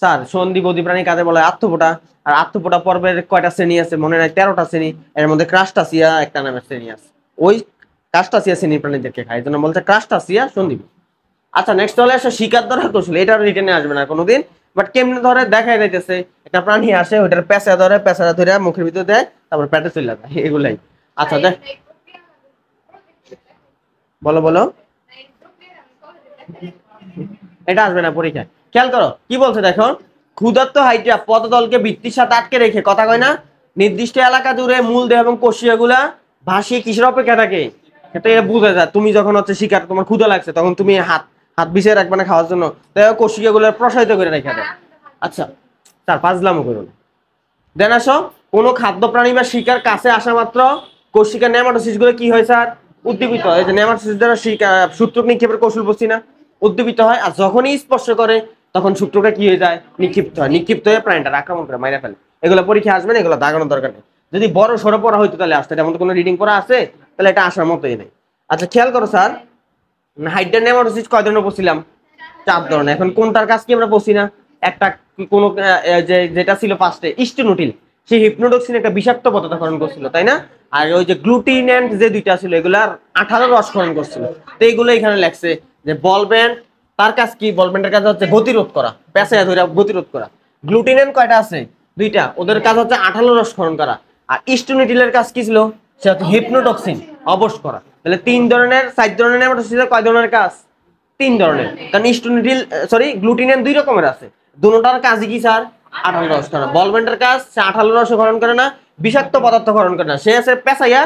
স্যার, সন্ধিপতি প্রাণী কাদের বলে? আর্থ্রোপোডা। আর আর্থ্রোপোডা পর্বের কয়টা শ্রেণী আছে মনে নাই? 13টা শ্রেণী। এর মধ্যে ক্রাস্টাসিয়া একটা নামের শ্রেণী আছে, ওই ক্রাস্টাসিয়া শ্রেণীর প্রাণীদেরকে খায়, এই জন্য বলছে ক্রাস্টাসিয়া সন্ধিপতি। আচ্ছা নেক্সট চলে আসে শিকার ধরার কৌশল। এটা রিটেনে আসবে না কোনোদিন, বাট কেমনে ধরে দেখাই যাইতেছে। একটা প্রাণী আসে, ওইটার পেঁচা ধরে, পেঁচাটা ধরে মুখের ভিতরে দেয়, তারপর পেটে চলে যায়, এগুলাই। আচ্ছা দেখ, বলো বলো। এটা আসবে না পরীক্ষায়, খেয়াল করো কি বলছে দেখো। ক্ষুধার্ত হাইড্রা পদতলকে বৃত্তির সাথে আটকে রেখে, কথা কয় না, নির্দিষ্ট এলাকা জুড়ে মূল দেহ এবং কোষীয়গুলা ভাসিয়ে কিসের অপেক্ষা থাকে? এটা বুঝে যায়। তুমি যখন হচ্ছে শিকার, তোমার ক্ষুধা লাগছে, তখন তুমি হাত হাত বিছিয়ে রাখবে না খাওয়ার জন্য, দেহ কোষীয়গুলো প্রসারিত করে রেখে দেয়। আচ্ছা স্যার, পাঁচলামও করুন। দেন আসো, কোনো খাদ্য প্রাণী বা শিকার কাছে আসা মাত্র কোষিকা নেমাটোসিস গুলো কি হয় স্যার? উদ্দীপিত হয়। যে নেমাটোসিস দ্বারা সূত্রক নিক্ষেপের কৌশল বলছি না, উদ্দীপিত হয়। আর যখনই স্পর্শ করে তখন সূত্রটা কি হয়ে যায়? নিক্ষিপ্ত হয়। নিক্ষিপ্ত হয়ে প্রাণীটার আক্রমণ করে, মাইরা ফেলে। এগুলো পরীক্ষা আসবে না, এগুলো দাগানোর দরকার নেই। যদি বড় সড়ো পড়া হইতো তাহলে আসতে, এমন কোনো রিডিং পড়া আছে তাহলে এটা আসার মতোই নেই। আচ্ছা খেয়াল করো স্যার, হাইড্রা নেমাটোসিস কয় ধরনের পড়ছিলাম? 4 ধরনের। এখন কোনটার কাজ কি আমরা পড়ছি না? একটা কোন যেটা ছিল ফার্স্টে স্টেনোটিল, সেই হিপনোডক্সিন একটা বিষাক্ত পদার্থ ক্ষরণ করছিল, তাই না? আর ওই যে গ্লুটিন্যান্ট যে দুইটা ছিল, এগুলার 18 রস ক্ষরণ করছিল। তো এইগুলো এখানে লেখছে যে বলব্যান্ড, তার কাজ কি? বলব্যান্ডের কাজ হচ্ছে গতিরোধ করা, পেঁচায় ধরে গতিরোধ করা। গ্লুটিন্যান্ট কয়টা আছে? দুইটা, ওদের কাজ হচ্ছে 18 রস ক্ষরণ করা। আর স্টেনোটিলের কাজ কি ছিল? সে হচ্ছে হিপনোটক্সিন, অবশ করা। তাহলে 4 ধরনের নেমাটোসিসের কয় ধরনের কাজ? 3 ধরনের। কারণ স্টেনোটিল গ্লুটিনিন 2 রকমের আছে, দুটোটার কাজই কি স্যার? 18 রস করা। বলব্যান্ডের কাজ সে 18 রস ক্ষরণ করে না, বিষাক্ত পদার্থ ক্ষরণ করে না, সে আছে পেঁচাইয়া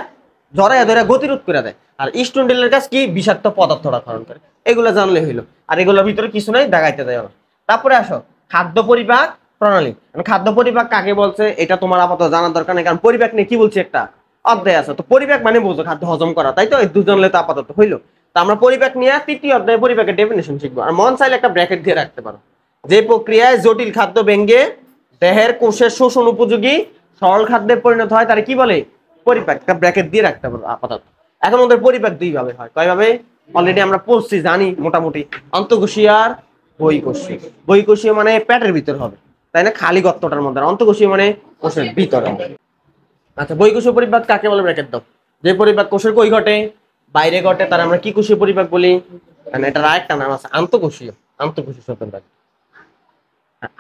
ঝরাইয়া ধরে গতিরোধ করে দেয়। আর স্টেনোটিলের কাজ কি? বিষাক্ত পদার্থটা ক্ষরণ করে। এগুলো জানলে হইলো, আর এগুলোর ভিতরে কিছু নাই, দেখাইতে দেয় না। তারপরে আসো খাদ্য পরিপাক প্রণালী। খাদ্য পরিপাক কাকে বলছে এটা তোমার আপাতত জানার দরকার নেই, কারণ পরিপাক নিয়ে কি বলছি একটা অধ্যায় আছে। তো পরিপাক মানে বুঝো খাদ্য হজম করা, তাই তো? এই দুজনলে তো আপাতত হইলো। তো আমরা পরিপাক নিয়ে 3য় অধ্যায়ে পরিপাকের ডেফিনিশন শিখবো। আর মন চাইলে একটা ব্র্যাকেট দিয়ে রাখতে পারো, যে প্রক্রিয়ায় জটিল খাদ্য ভেঙে দেহের কোষের শোষণ উপযোগী সরল খাদ্যে পরিণত হয় তারে কি বলে? পরিপাক। একটা ব্র্যাকেট দিয়ে রাখতে পারো আপাতত। এখন ওদের পরিপাক 2 ভাবে হয়। কয়ভাবে? অলরেডি আমরা পড়ছি, জানি মোটামুটি। অন্তঃকোষীয় আর বহিঃকোষীয়। বহিঃকোষীয় মানে পেটের ভিতর হবে, তাই না? খালি গর্তটার মধ্যে। অন্তঃকোষীয় মানে কোষের ভিতরে। আচ্ছা বহিঃকোষীয় পরিপাক কাকে বলে? ব্র্যাকেট দাও। যে পরিপাক কোষের কই ঘটে? বাইরে ঘটে, তার আমরা কি কোষীয় পরিপাক বলি? মানে এটার আরেকটা নাম আছে আন্তঃকোষীয়। আন্তঃকোষীয় শব্দটা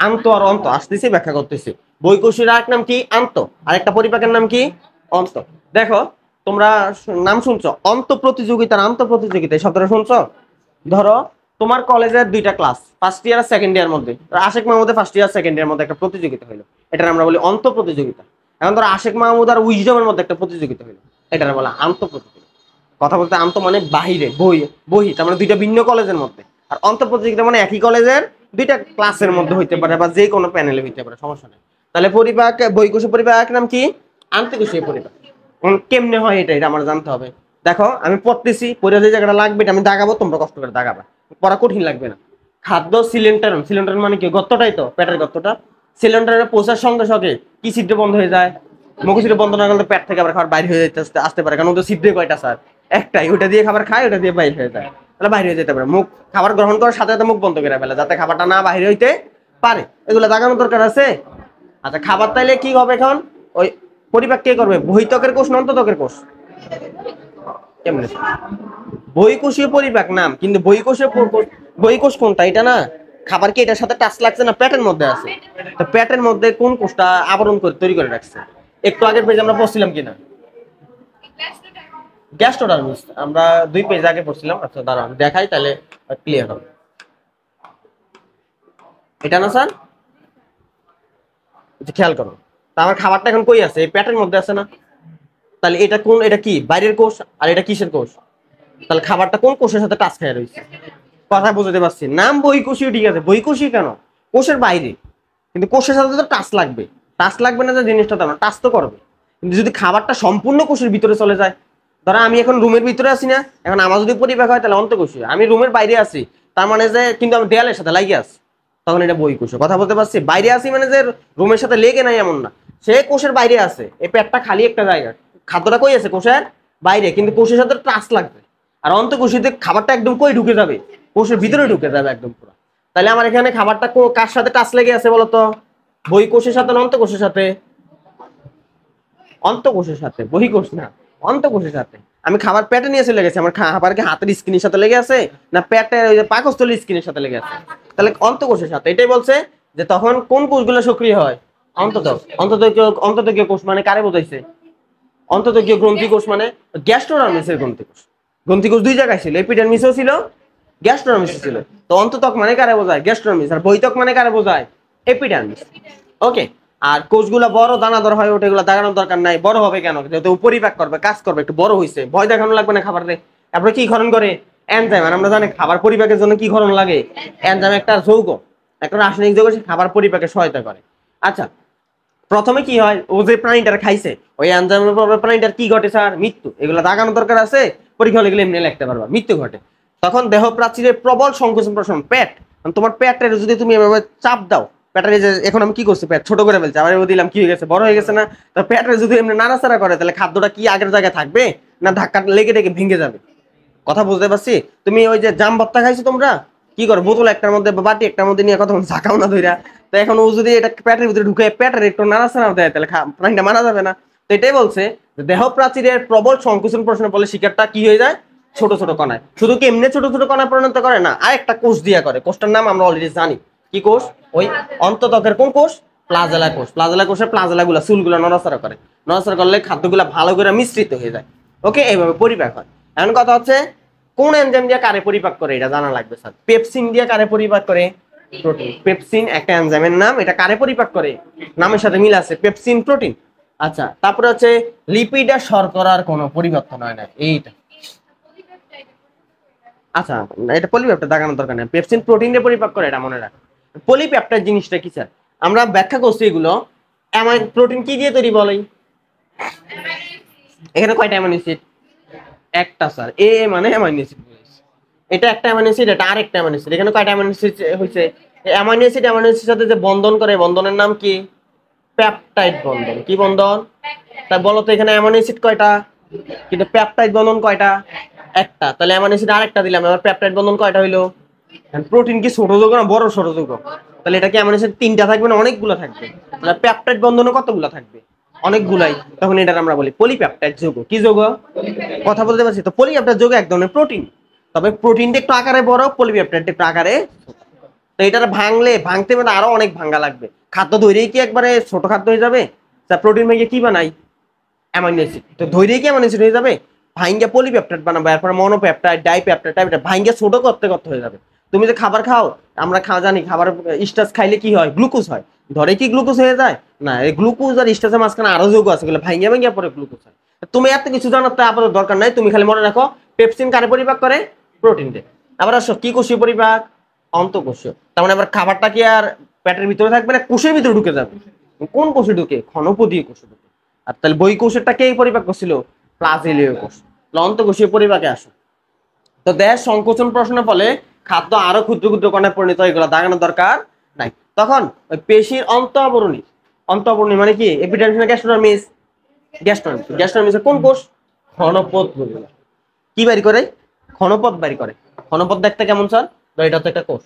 আন্ত আর অন্ত আসতেছি, ব্যাখ্যা করতেছি। বহিঃকোষীয় আরেক নাম কি? আন্ত। আরেকটা পরিপাকের নাম কি? অন্ত। দেখো তোমরা নাম শুনছো অন্ত প্রতিযোগিতার, আন্ত প্রতিযোগিতা, এই শব্দটা শুনছো? ধরো তোমার কলেজের 2টা ক্লাস, ফার্স্ট ইয়ার আর সেকেন্ড ইয়ার মধ্যে, আশেক মাহমুদের ফার্স্ট ইয়ার সেকেন্ড ইয়ার মধ্যে একটা প্রতিযোগিতা হলো, এটার আমরা বলি অন্ত প্রতিযোগিতা। এখন ধরো আশেক মাহমুদ আর উইজডমের মধ্যে একটা প্রতিযোগিতা হলো, এটার বলা আন্ত প্রতিযোগিতা। কথা বলতে আন্ত মানে বাহিরে, বহি, তার মানে 2টা ভিন্ন কলেজের মধ্যে। আর অন্ত প্রতিযোগিতা মানে একই কলেজের 2টা ক্লাসের মধ্যে হইতে পারে, বা যে কোনো প্যানেলে হইতে পারে, সমস্যা নেই। তাহলে পরিপাক, বহিঃকোষীয় পরিপাক নাম কি? আন্তঃকোষীয় পরিপাক। কেমনে হয় এটা আমার জানতে হবে। দেখো আমি পড়তেছি, পড়ে যে জায়গাটা লাগবে এটা আমি দাগাবো, তোমরা কষ্ট করে দাগাবা, পড়া কঠিন লাগবে না। খাদ্য সিলিন্ডার, সিলিন্ডার মানে কি? গর্তটাই তো, পেটের গর্তটা। সিলিন্ডারে পৌঁছার সঙ্গে সঙ্গে কি ছিদ্র বন্ধ হয়ে যায়? মুখছিদ্র বন্ধ না করলে পেট থেকে আবার খাবার বাইরে হয়ে যেতে আসতে পারে, কারণ ওদের ছিদ্র কয়টা স্যার? একটাই, ওইটা দিয়ে খাবার খায়, ওটা দিয়ে বাইরে হয়ে যায়, তাহলে বাইরে হয়ে যেতে পারে। মুখ খাবার গ্রহণ করার সাথে সাথে মুখ বন্ধ করে ফেলে, যাতে খাবারটা না বাইরে হইতে পারে। এগুলো দাগানোর দরকার আছে। আচ্ছা খাবার তাইলে কি হবে এখন? ওই পরিপাক কে করবে? বহিত্বকের কোষ না অন্তত্বকের কোষ? কেমনে? বহিঃকোষীয় পরিপাক নাম, কিন্তু বহিঃকোষ কোনটা? এটা না। খাবার কি এটার সাথে টাচ লাগছে না? পেটের মধ্যে আছে। তো পেটের মধ্যে কোন কোষটা আবরণ করে তৈরি করে রাখছে? একটু আগের পেজে আমরা পড়ছিলাম কিনা? গ্যাস্ট্রোডার্মিস। আমরা 2 পেজ আগে পড়ছিলাম। আচ্ছা দাঁড়াও আমি দেখাই, তাহলে ক্লিয়ার হবে। এটা না স্যার? খেয়াল করো, তা আমার খাবারটা এখন কই আছে? এই পেটের মধ্যে আছে না? তাহলে এটা কোন? এটা কি বাইরের কোষ, আর এটা কিসের কোষ? তাহলে খাবারটা কোন কোষের সাথে টাচ খেয়ে রয়েছে? কথা বুঝতে পারছি, নাম বহিঃকোষীয় ঠিক আছে, বহিঃকোষীয় কেন, কোষের বাইরে, কিন্তু কোষের সাথে তো টাচ লাগবে, টাচ লাগবে না যে জিনিসটা তো না, টাচ তো করবে। কিন্তু যদি খাবারটা সম্পূর্ণ কোষের ভিতরে চলে যায়, ধরো আমি এখন রুমের ভিতরে আছি না, এখন আমার যদি পরিপাক হয় তাহলে অন্তঃকোষীয়, আমি রুমের বাইরে আছি তার মানে যে কিন্তু আমি দেয়ালের সাথে লাগিয়ে আছি, তখন এটা বহিঃকোষীয়। কথা বলতে পারছি, বাইরে আছি মানে যে রুমের সাথে লেগে নাই এমন না, সে কোষের বাইরে আছে, এই পেটটা খালি একটা জায়গা, খাদ্যটা কই আছে কোষের বাইরে, কিন্তু কোষের সাথে টাচ লাগবে। আর অন্তঃকোষীয়তে খাবারটা একদম কই ঢুকে যাবে, কোষের ভিতরে ঢুকে যাবে একদম পুরো। তাহলে আমার এখানে খাবারটা কার সাথে টাচ লেগে আছে বলতো, বহিঃকোষের সাথে না অন্তঃকোষের সাথে, অন্তঃকোষের সাথে, বহিঃকোষ না, অন্তঃকোষের সাথে। আমি খাবার পেটে নিয়ে চলে গেছি, আমার খাবার কি হাতের স্কিনের সাথে লেগে আছে না পেটের ওই যে পাকস্থলীর স্কিনের সাথে লেগে আছে, তাহলে অন্তঃকোষের সাথে। এটাই বলছে যে তখন কোন কোষগুলো সক্রিয় হয়, অন্ততকীয় কোষ মানে কারে বোঝাইছে, অন্ততকীয় গ্রন্থি কোষ মানে গ্যাস্ট্রোডার্মিসের গ্রন্থি কোষ। গ্রন্থি কোষ দুই জায়গায় ছিল, এপিডার্মিসও ছিল, গ্যাস্ট্রোডার্মিসও ছিল। তো অন্ততক মানে কারে বোঝায়, গ্যাস্ট্রোডার্মিস, আর বহিতক মানে কারে বোঝায়, এপিডার্মিস। ওকে। আর কোষগুলা বড় দানাদার হয় ওটা, এগুলো দাগানোর দরকার নাই, বড় হবে কেন, যেহেতু পরিপাক করবে, কাজ করবে, একটু বড় হইছে, ভয় দেখানো লাগবে না খাবারে। তারপরে কি ক্ষরণ করে, এনজাইম। আর আমরা জানি খাবার পরিপাকের জন্য কি ক্ষরণ লাগে, এনজাইম একটা যৌগ, একটা রাসায়নিক যৌগ, খাবার পরিপাকে সহায়তা করে। আচ্ছা, প্রথমে কি হয়, ও যে প্রাণীটার খাইছে ওই এনজাইমের প্রভাবে প্রাণীটার কি ঘটে স্যার, মৃত্যু। এগুলো দাগানোর দরকার আছে, পরীক্ষা হলে গেলে এমনি লিখতে পারবা, মৃত্যু ঘটে। তখন দেহ প্রাচীরের প্রবল সংকোচন প্রসারণ, পেট, তোমার পেটের যদি তুমি এভাবে চাপ দাও, পেটের যে এখন আমি কি করছি, পেট ছোট করে ফেলছি, আবার দিলাম কি হয়ে গেছে, বড় হয়ে গেছে না, তো পেটের যদি এমনি নাড়াচাড়া করে তাহলে খাদ্যটা কি আগের জায়গায় থাকবে না ধাক্কা লেগে লেগে ভেঙে যাবে। কথা বুঝতে পারছি। তুমি ওই যে জাম ভর্তা খাইছো তোমরা, কি করো, বোতল একটার মধ্যে বা বাটি একটার মধ্যে নিয়ে কথা ঝাঁকাও না ধইরা, তো এখন ও যদি এটা পেটের ভিতরে ঢুকে পেটের একটু নাড়াচাড়া দেয় তাহলে প্রাণীটা মারা যাবে না। তো এটাই বলছে দেহ প্রাচীরের প্রবল সংকোচন প্রশ্নের ফলে শিকারটা কি হয়ে যায়, ছোট ছোট কণায়। শুধু কি এমনি ছোট ছোট কণায় পরিণত করে না, আর একটা কোষ দিয়া করে, কোষটার নাম আমরা অলরেডি জানি, কি কোষ, ওই অন্তত্বকের কোন কোষ, প্লাজেলা কোষ। প্লাজেলা কোষের প্লাজেলা গুলা চুলগুলা নড়াচড়া করে, নড়াচড়া করলে খাদ্যগুলা ভালো করে মিশ্রিত হয়ে যায়। ওকে, এইভাবে পরিপাক হয়। এখন কথা হচ্ছে কোন এনজাইম দিয়ে কারে পরিপাক করে এটা জানা লাগবে স্যার। পেপসিন দিয়ে কারে পরিপাক করে, প্রোটিন। পেপসিন একটা এনজাইমের নাম, এটা কারে পরিপাক করে, নামের সাথে মিল আছে, পেপসিন প্রোটিন। আচ্ছা, তারপরে হচ্ছে লিপিড আর শর্করার কোনো পরিবর্তন হয় না, এইটা। আচ্ছা, এটা পলিপেপটাইড দেখানোর দরকার নেই, পেপসিন প্রোটিন দিয়ে পরিপাক করে, এটা মনে রাখ। পলিপেপটাইড জিনিসটা কি স্যার, আমরা ব্যাখ্যা করছি এগুলো। প্রোটিন কি দিয়ে তৈরি বলেই, এখানে কয়টা অ্যামাইনো অ্যাসিড, একটা স্যার, এ মানে অ্যামাইনো অ্যাসিড, এটা একটা অ্যামাইনো অ্যাসিড, এটা আরেকটা অ্যামাইনো অ্যাসিড। এখানে কয়টা অ্যামাইনো অ্যাসিড হইছে, অ্যামাইনো অ্যাসিডের সাথে যে বন্ধন করে বন্ধনের নাম কি, পেপটাইড বন্ধন। কি বন্ধন, তাই বলো তো এখানে অ্যামাইনো অ্যাসিড কয়টা, কিন্তু পেপটাইড বন্ধন কয়টা, একটা। তাহলে অ্যামাইনো অ্যাসিড আরেকটা দিলাম, এবার পেপটাইড বন্ধন কয়টা হইলো। প্রোটিন কি ছোট যৌগ না বড় ছোট যৌগ, তাহলে এটা কি অ্যামাইনো অ্যাসিড তিনটা থাকবে না অনেকগুলো থাকবে, তাহলে পেপটাইড বন্ধনে কতগুলো থাকবে, অনেকগুলাই। তখন এটা আমরা বলি পলিপেপটাইড যৌগ। কি যৌগ, কথা বলতে পারছি তো, পলিপেপটাইড যৌগ এক ধরনের প্রোটিন, তবে প্রোটিনটা একটু আকারে বড়, পলিপেপটাইডটা একটু আকারে। তো এটা ভাঙতে মানে আরো অনেক ভাঙা লাগবে, খাদ্য ধৈর্যই কি একবারে ছোট খাদ্য হয়ে যাবে, প্রোটিন ভেঙে কি বানাই, অ্যামাইনো অ্যাসিড, তো ধৈর্যই কি অ্যামাইনো অ্যাসিড হয়ে যাবে, ভাঙ্গা পলিপেপটাইড বানাবো, এরপর মনোপেপটাইড, ডাইপেপটাইড, টাইপটা ভাঙ্গা ছোট করতে করতে হয়ে যাবে। তুমি যে খাবার খাও, আমরা জানি খাবার স্টার্চ খাইলে কি হয়, গ্লুকোজ হয়, ধরে কি গ্লুকোজ হয়ে যায় না, এই গ্লুকোজ আর স্টার্চের মাঝখানে আরো যৌগ আছে, এগুলো ভাঙ্গা ভাঙ্গা পরে গ্লুকোজ হয়। তুমি এত কিছু জানার তো আপাতত দরকার নাই, তুমি খালি মনে রাখো পেপসিন কারে পরিপাক করে, প্রোটিন দিয়ে। আবার আসো কি কোষীয় পরিপাক, অন্তঃকোষীয়। তার মানে আবার খাবারটা কি আর পেটের ভিতরে থাকবে না, কোষের ভিতরে ঢুকে যাবে। কোন কোষে ঢুকে, ক্ষণপদীয় কোষে ঢুকে। আর তাহলে বহিঃকোষেরটা কে পরিপাক করছিল, প্লাজেলীয় কোষ। অন্তঃকোষীয় পরিপাকে আসো। তো দেহ সংকোচন প্রশ্নের ফলে খাদ্য আরো ক্ষুদ্র ক্ষুদ্র কণায় পরিণত হয়, এগুলো দাগানোর দরকার নাই। তখন ওই পেশির অন্তঃবরণী, অন্তঃবরণী মানে কি, এপিডার্মিস না গ্যাস্ট্রোডার্মিস, গ্যাস্ট্রোডার্মিস। গ্যাস্ট্রোডার্মিসের কোন কোষ, ঘনপথ বলে, কি বাড়ি করে, ঘনপথ বাড়ি করে। ঘনপথ দেখতে কেমন স্যার, এটা তো একটা কোষ,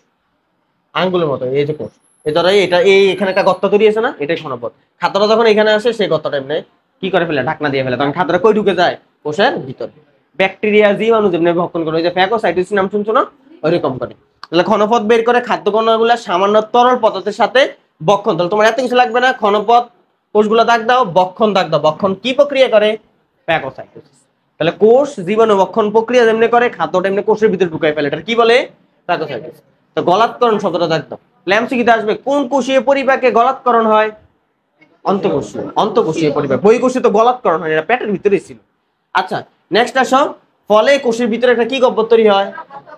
আঙ্গুলের মতো, এই যে কোষ, এই ধরো এটা, এই এখানে একটা গর্ত তৈরি আছে না, এটাই ঘনপথ। খাদ্যটা যখন এখানে আসে সেই গর্তটা এমনি কি করে ফেলে, ঢাকনা দিয়ে ফেলে, তখন খাদ্যটা কই ঢুকে যায়, কোষের ভিতরে। ব্যাকটেরিয়া জীবাণু যেমনি ভক্ষণ করে, ওই যে ফ্যাগোসাইটোসিস নাম শুনছো না, ওইরকম করে। তাহলে ঘনপথ বের করে খাদ্য কণাগুলো সামান্য তরল পদার্থের সাথে বক্ষণ। তাহলে তোমার এত কিছু লাগবে না, ঘনপথ কোষগুলো দাগ দাও, বক্ষণ দাগ দাও। বক্ষণ কি প্রক্রিয়া করে, ফ্যাগোসাইটোসিস। তাহলে কোষ জীবাণু বক্ষণ প্রক্রিয়া যেমনি করে, খাদ্যটা এমনি কোষের ভিতরে ঢুকাই ফেলে, এটা কি বলে, ফ্যাগোসাইটোসিস। তো গলাৎকরণ শব্দটা দাগ দাও, ল্যামসিকিতে আসবে কোন কোষীয় পরিপাকে গলাৎকরণ হয়, অন্তঃকোষীয়। অন্তঃকোষীয় পরিপাক, বহিঃকোষীয় তো গলাৎকরণ হয়, এটা পেটের ভিতরেই ছিল। আচ্ছা, নেক্সট আসো, ফলে কোষের ভিতরে একটা কি গহ্বর তৈরি হয়,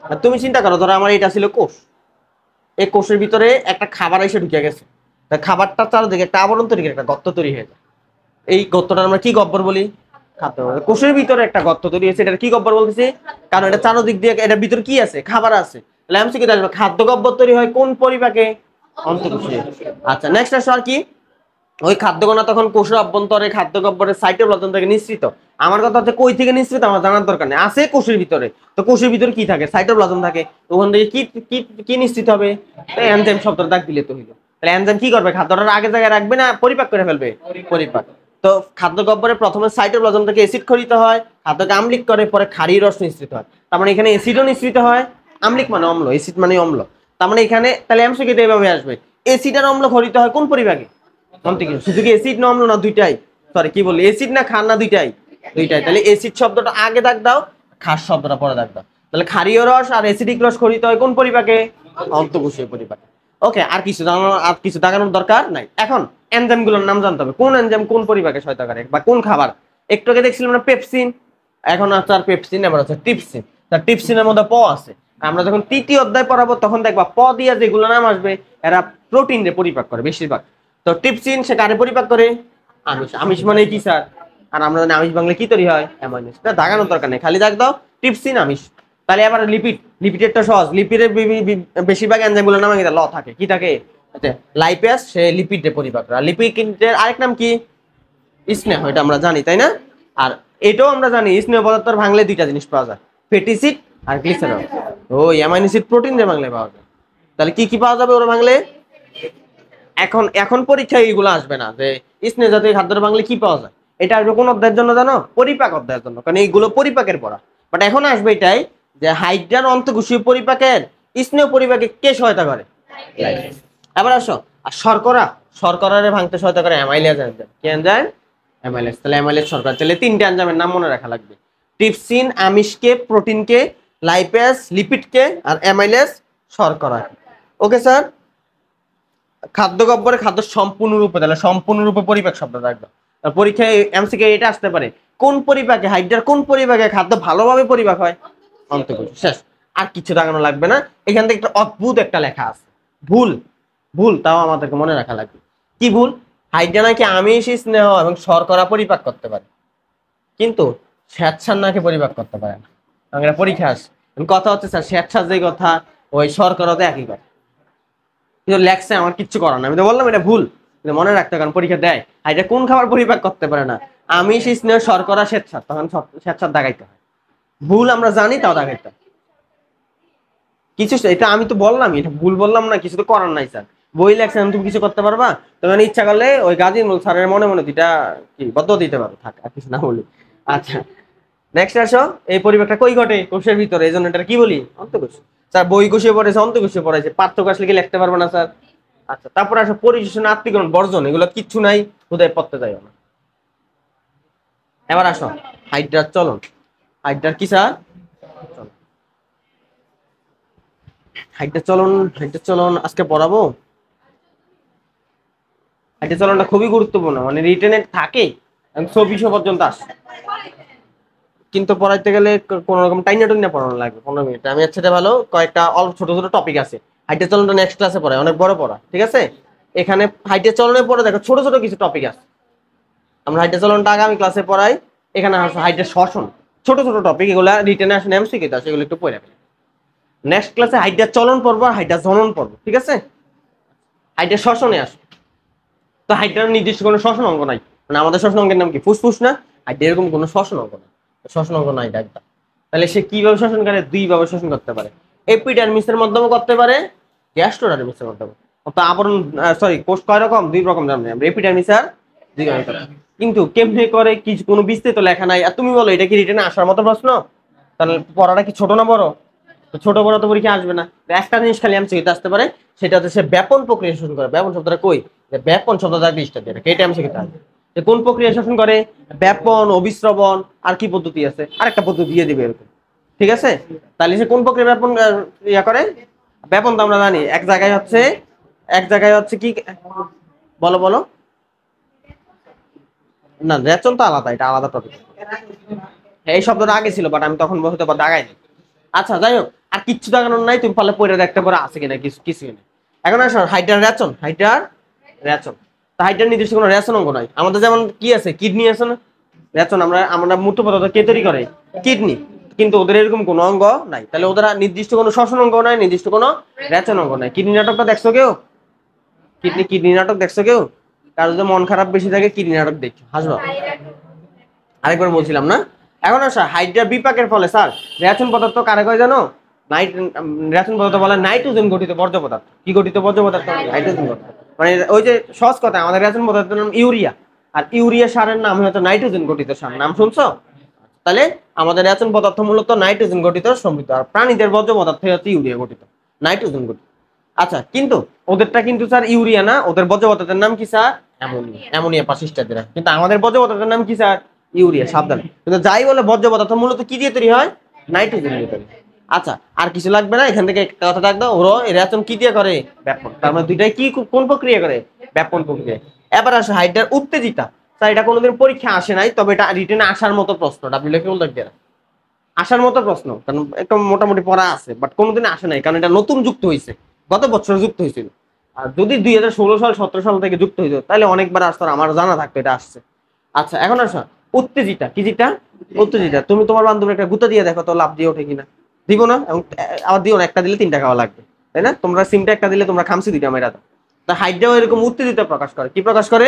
আর তুমি চিন্তা করো, ধরো আমার এটা ছিল কোষ, এই কোষের ভিতরে একটা খাবার এসে ঢুকে গেছে, তা খাবারটা চারদিকে একটা আবরণ তৈরি করে একটা গর্ত তৈরি হয়ে যায়। এই গর্তটা আমরা কি গব্বর বলি? খাদ্য। কোষের ভিতরে একটা গর্ত তৈরি হয়েছে, এটা কি গব্বর বলতেছি? কারণ এটা চারদিক দিয়ে, এটার ভিতরে কি আছে? খাবার আছে। তাহলে এমসিকিউ আসবে খাদ্য গব্বর তৈরি হয় কোন পরিপাকে? অন্তঃকোষীয়। আচ্ছা, নেক্সট আসো আর কি, ওই খাদ্যকণা তখন কোষের অভ্যন্তরে খাদ্য গহ্বরের সাইটোপ্লাজম থেকে নিঃসৃত। আমার কথা হচ্ছে কই থেকে নিঃসৃত আমার জানার দরকার নেই, আছে কোষের ভিতরে। তো কোষের ভিতরে কি থাকে? সাইটোপ্লাজম থাকে। ওখান থেকে কি কি কি নিঃসৃত হবে? এনজাইম শব্দটা দাগ দিলে তো হইলো। তাহলে এনজাইম কি করবে? খাদ্যটার আগে জায়গায় রাখবে না পরিপাক করে ফেলবে? পরিপাক। তো খাদ্য গহ্বরে প্রথমে সাইটোপ্লাজম থেকে অ্যাসিড খরিত হয়, খাদ্যকে আম্লিক করে, পরে ক্ষারীয় রস নিঃসৃত হয়। তার মানে এখানে অ্যাসিডও নিঃসৃত হয়, আম্লিক মানে অম্ল, অ্যাসিড মানে অম্ল। তার মানে এখানে তাহলে এমসিকিউ এইভাবে আসবে, অ্যাসিড আর অম্ল খরিত হয় কোন পরিপাকে? শুধু কি অ্যাসিড না অম্ল না দুইটাই? সরি কি বলি, অ্যাসিড না ক্ষার না দুইটাই? দুইটাই। তাহলে অ্যাসিড শব্দটা আগে দাগ দাও, ক্ষার শব্দটা পরে দাগ দাও। তাহলে ক্ষারীয় রস আর অ্যাসিডিক রস খরিত হয় কোন পরিপাকে? অন্তঃকোষীয় পরিপাকে। ওকে, আর কিছু দাগানোর দরকার নাই। এখন এনজাইম গুলোর নাম জানতে হবে, কোন এনজাইম কোন পরিপাকে সহায়তা করে বা কোন খাবার। একটু আগে দেখছিলাম না পেপসিন, এখন আছে আর পেপসিন, এবার হচ্ছে টিপসিন। তার টিপসিনের মধ্যে প আছে। আমরা যখন তৃতীয় অধ্যায় পড়াবো তখন দেখবা প দিয়া যেগুলো নাম আসবে এরা প্রোটিন রে পরিপাক করে বেশিরভাগ। তো টিপসিন সে কারে পরিপাক করে? আমিষ। আমিষ মানে কি স্যার? আর আমরা জানি আমিষ বাংলা কি তৈরি হয়? Amino acid. দাগানোর দরকার নেই, খালি দাগ দাও টিপসিন আমিষ। তাহলে এবার লিপিড, লিপিডেরটা সহজ। লিপিডের বেশিরভাগ এনজাইমগুলোর নামে ল থাকে, কি থাকে? লাইপেজ, সে লিপিডে পরিপাক করে। আর লিপিডের আরেক নাম কি? স্নেহ, এটা আমরা জানি তাই না? আর এটাও আমরা জানি স্নেহ পদার্থের ভাঙলে দুইটা জিনিস পাওয়া যায়, ফ্যাটি অ্যাসিড আর গ্লিসারল। ওই অ্যামাইনো অ্যাসিড প্রোটিন রে ভাঙলে পাওয়া যায়। তাহলে কি কি পাওয়া যাবে ওরা ভাঙলে? এখন এখন পরীক্ষায় এইগুলো আসবে না যে স্নেহ জাতীয় খাদ্যের বাংলা কি পাওয়া যায়। এটা আসবে কোন অধ্যায়ের জন্য জানো? পরিপাক অধ্যায়ের জন্য, কারণ এইগুলো পরিপাকের পড়া। বাট এখন আসবে এটাই যে হাইড্রান অন্তঃকোষীয় পরিপাকের স্নেহ পরিপাকে কে সহায়তা করে? এবার আসো, আর শর্করা, শর্করারে ভাঙতে সহায়তা করে অ্যামাইলেজ এনজাইম। কি এনজাইম? অ্যামাইলেজ। তাহলে অ্যামাইলেজ শর্করা, তাহলে তিনটে এনজাইমের নাম মনে রাখা লাগবে, ট্রিপসিন আমিষকে, প্রোটিনকে, লাইপেজ লিপিডকে, আর অ্যামাইলেজ শর্করা। Okay sir. খাদ্য গহ্বরে খাদ্য সম্পূর্ণরূপে, তাহলে সম্পূর্ণরূপে পরিপাক শব্দ রাখবে। পরীক্ষায় এমসিকিউ এটা আসতে পারে, কোন পরিপাকে হাইড্রার কোন পরিপাকে খাদ্য ভালোভাবে পরিপাক হয়? অন্তঃকোষীয়। শেষ, আর কিছু দাগানো লাগবে না। এখান থেকে একটা অদ্ভুত একটা লেখা আছে, ভুল। ভুল তাও আমাদেরকে মনে রাখা লাগবে। কি ভুল? হাইড্রা নাকি আমিষ, স্নেহ এবং শর্করা পরিপাক করতে পারে, কিন্তু স্বেচ্ছার নাকি পরিপাক করতে পারে না। আমরা পরীক্ষা আসে কথা হচ্ছে স্যার স্বেচ্ছার যে কথা ওই শর্করা তো একই কথা, কিন্তু লেখছে আমার কিচ্ছু করার না। আমি তো বললাম এটা ভুল, কিন্তু মনে রাখতে, কারণ পরীক্ষা দেয় এটা কোন খাবার পরিপাক করতে পারে না? আমিষ, স্নেহ, শর্করা, স্বেচ্ছার, তখন স্বেচ্ছার দাগাইতে হয়। ভুল আমরা জানি তাও দাগাইতে হয় কিছু। এটা আমি তো বললাম, এটা ভুল বললাম না, কিছু তো করার নাই স্যার। বই লেখছে তুমি কিছু করতে পারবা? তোমার ইচ্ছা করলে ওই গাজী স্যারের মনে মনে দুইটা কি বদ্ধ দিতে পারো, থাক আর কিছু না বলি। আচ্ছা, নেক্সট আসো, এই পরিপাকটা কই ঘটে? কোষের ভিতরে, এই জন্য এটা কি বলি? অন্তঃকোষ। স্যার বই কোষে পড়েছে, অন্তঃকোষে পড়েছে, পার্থক্য আসলে কি লিখতে পারবো না স্যার? আচ্ছা, তারপর আসো পরিশোষণ, আত্মীকরণ, বর্জন, এগুলো কিচ্ছু নাই, হুদায় পড়তে যাইও না। এবার আসো হাইড্রার চলন। হাইড্রার কি স্যার? হাইড্রার চলন, হাইড্রার চলন আজকে পড়াবো। হাইড্রার চলনটা খুবই গুরুত্বপূর্ণ, মানে রিটেনে থাকে 2400 পর্যন্ত আসে, কিন্তু পড়াইতে গেলে কোন রকম টাইনা টুইনা পড়ানো লাগবে 15 মিনিট। আমি আচ্ছা ভালো কয়েকটা অল্প ছোট ছোট টপিক আছে, হাইড্রার চলনটা নেক্সট ক্লাসে পড়ায়, অনেক বড় পড়া, ঠিক আছে? এখানে হাইড্রার চলনের পরে দেখো ছোট ছোট কিছু টপিক আছে, আমরা হাইড্রার চলনটা আগামী ক্লাসে পড়াই। এখানে আসো হাইড্রার শ্বসন, ছোট ছোট টপিক, এগুলো রিটেনে আসে এমসিকিউ আছে, এগুলো একটু পড়ে রাখবেন। নেক্সট ক্লাসে হাইড্রার চলন পড়বো, হাইড্রার জনন পড়বো, ঠিক আছে? হাইড্রার শ্বসনে আসো। তো হাইড্রার নির্দিষ্ট কোনো শ্বসন অঙ্গ নাই, মানে আমাদের শ্বসন অঙ্গের নাম কি? ফুসফুস না? হাইড্রার এরকম কোনো শ্বসন অঙ্গ নাই, শ্বসন অঙ্গ নাই ডাক্তার। তাহলে সে কিভাবে শোষণ করে? দুই ভাবে শোষণ করতে পারে, এপিডার্মিসের মাধ্যমে করতে পারে, গ্যাস্ট্রোডার্মিসের মাধ্যমে। তো আবরণ সরি কোষ কয় রকম? দুই রকম জানি আমরা, এপিডার্মিস আর জিগোমাইটাস। কিন্তু কেমনে করে কিছু কোনো বিস্তারিত লেখা নাই। আর তুমি বলো এটা কি রিটেনে আসার মতো প্রশ্ন? তাহলে পড়াটা কি ছোট না বড়? ছোট বড় তো পরীক্ষা আসবে না। একটা জিনিস খালি এমসিকিউতে আসতে পারে, সেটা হচ্ছে সে ব্যাপন প্রক্রিয়া শোষণ করে। ব্যাপন শব্দটা কই? ব্যাপন শব্দটা লিস্টে দিয়ে রাখে, এটা এমসিকিউতে আসবে যে কোন প্রক্রিয়া শোষণ করে, ব্যাপন, অবিশ্রবণ, আর কি পদ্ধতি আছে, আরেকটা পদ্ধতি দিয়ে দিবে এরকম, ঠিক আছে? তাহলে সে কোন প্রক্রিয়া ব্যাপন ইয়া করে? ব্যাপন তো আমরা জানি এক জায়গায় হচ্ছে কি, বলো বলো। না রেচন তো আলাদা, এটা আলাদা টপিক। এই শব্দটা আগে ছিল বাট আমি তখন হয়তো বা দাগাইনি। আচ্ছা যাই হোক, আর কিচ্ছু দেখানোর নাই, তুমি পারলে পরে দেখতে পারো আছে কিনা কিছু কিছু নেই। এখন আসো হাইটার রেচন, হাইটার রেচন। তা হাইটার নির্দিষ্ট কোনো রেচন অঙ্গ নাই। আমাদের যেমন কি আছে, কিডনি আছে না, রেচন আমরা আমরা মূত্র পদার্থ কে তৈরি করে, কিডনি, কিন্তু ওদের এরকম কোনো অঙ্গ নাই। তাহলে ওদের নির্দিষ্ট কোনো শ্বসন অঙ্গ নাই, নির্দিষ্ট কোনো রেচন অঙ্গ নাই। কিডনি নাটকটা দেখছো কেউ? কিডনি নাটক দেখছো কেউ? কারো যদি মন খারাপ বেশি থাকে কিডনি নাটক দেখছো, হাসবা। আরেকবার বলছিলাম না। এখন আসা হাইড্রা বিপাকের ফলে স্যার রেচন পদার্থ কারে কয় জানো? রেচন পদার্থ বলে নাইট্রোজেন গঠিত বর্জ্য পদার্থ। কি গঠিত বর্জ্য পদার্থ? নাইট্রোজেন গঠিত। মানে ওই যে সহজ কথা, আমাদের রেচন পদার্থের নাম ইউরিয়া, আর ইউরিয়া সারের নাম হয়তো নাইট্রোজেন গঠিত সার। নাম শুনছো? তাহলে আমাদের রেচন পদার্থ মূলত নাইট্রোজেন গঠিত সমৃদ্ধ, আর প্রাণীদের বর্জ্য পদার্থ হচ্ছে ইউরিয়া গঠিত, নাইট্রোজেন গঠিত। আচ্ছা, কিন্তু ওদেরটা কিন্তু স্যার ইউরিয়া না, ওদের বর্জ্য পদার্থের নাম কি স্যার? Ammonia, ammonia পাশিস্টাদের। কিন্তু আমাদের বর্জ্য পদার্থের নাম কি স্যার? ইউরিয়া। সাবধান। কিন্তু যাই বলে বর্জ্য পদার্থ মূলত কি দিয়ে তৈরি হয়? নাইট্রোজেন দিয়ে তৈরি। আচ্ছা, আর কিছু লাগবে না, এখান থেকে একটা কথা রাখবো, ওরা রেচন কি দিয়ে করে? ব্যাপন। তার মানে দুইটাই কি কোন প্রক্রিয়া করে? ব্যাপন প্রক্রিয়া। এবার আসে হাইড্রার উত্তেজিতা। স্যার এটা কোনোদিন পরীক্ষা আসে নাই, তবে এটা রিটেনে আসার মতো প্রশ্ন, ডাব্লিউ লেখে আসার মতো প্রশ্ন, কারণ একটু মোটামুটি পড়া আছে, বাট কোনোদিন আসে নাই, কারণ এটা নতুন যুক্ত হয়েছে, গত বছর যুক্ত হয়েছিল। আর যদি 2016 সাল 17 সাল থেকে যুক্ত হয়েছে তাহলে অনেকবার আসতো, আমার জানা থাকতো এটা আসছে। আচ্ছা, এখন আসো উত্তেজিতা। কি যেটা? উত্তেজিতা। তুমি তোমার বান্ধবী একটা গুতা দিয়ে দেখো তো লাভ দিয়ে ওঠে কিনা। দিব না, এবং আবার দিও না, একটা দিলে 3 টাকা লাগবে, তাই না? তোমরা সিমটা একটা দিলে তোমরা খামসি দিটা মেরা দাও। তা হাইড্রাও এরকম উত্তেজিতা প্রকাশ করে। কি প্রকাশ করে?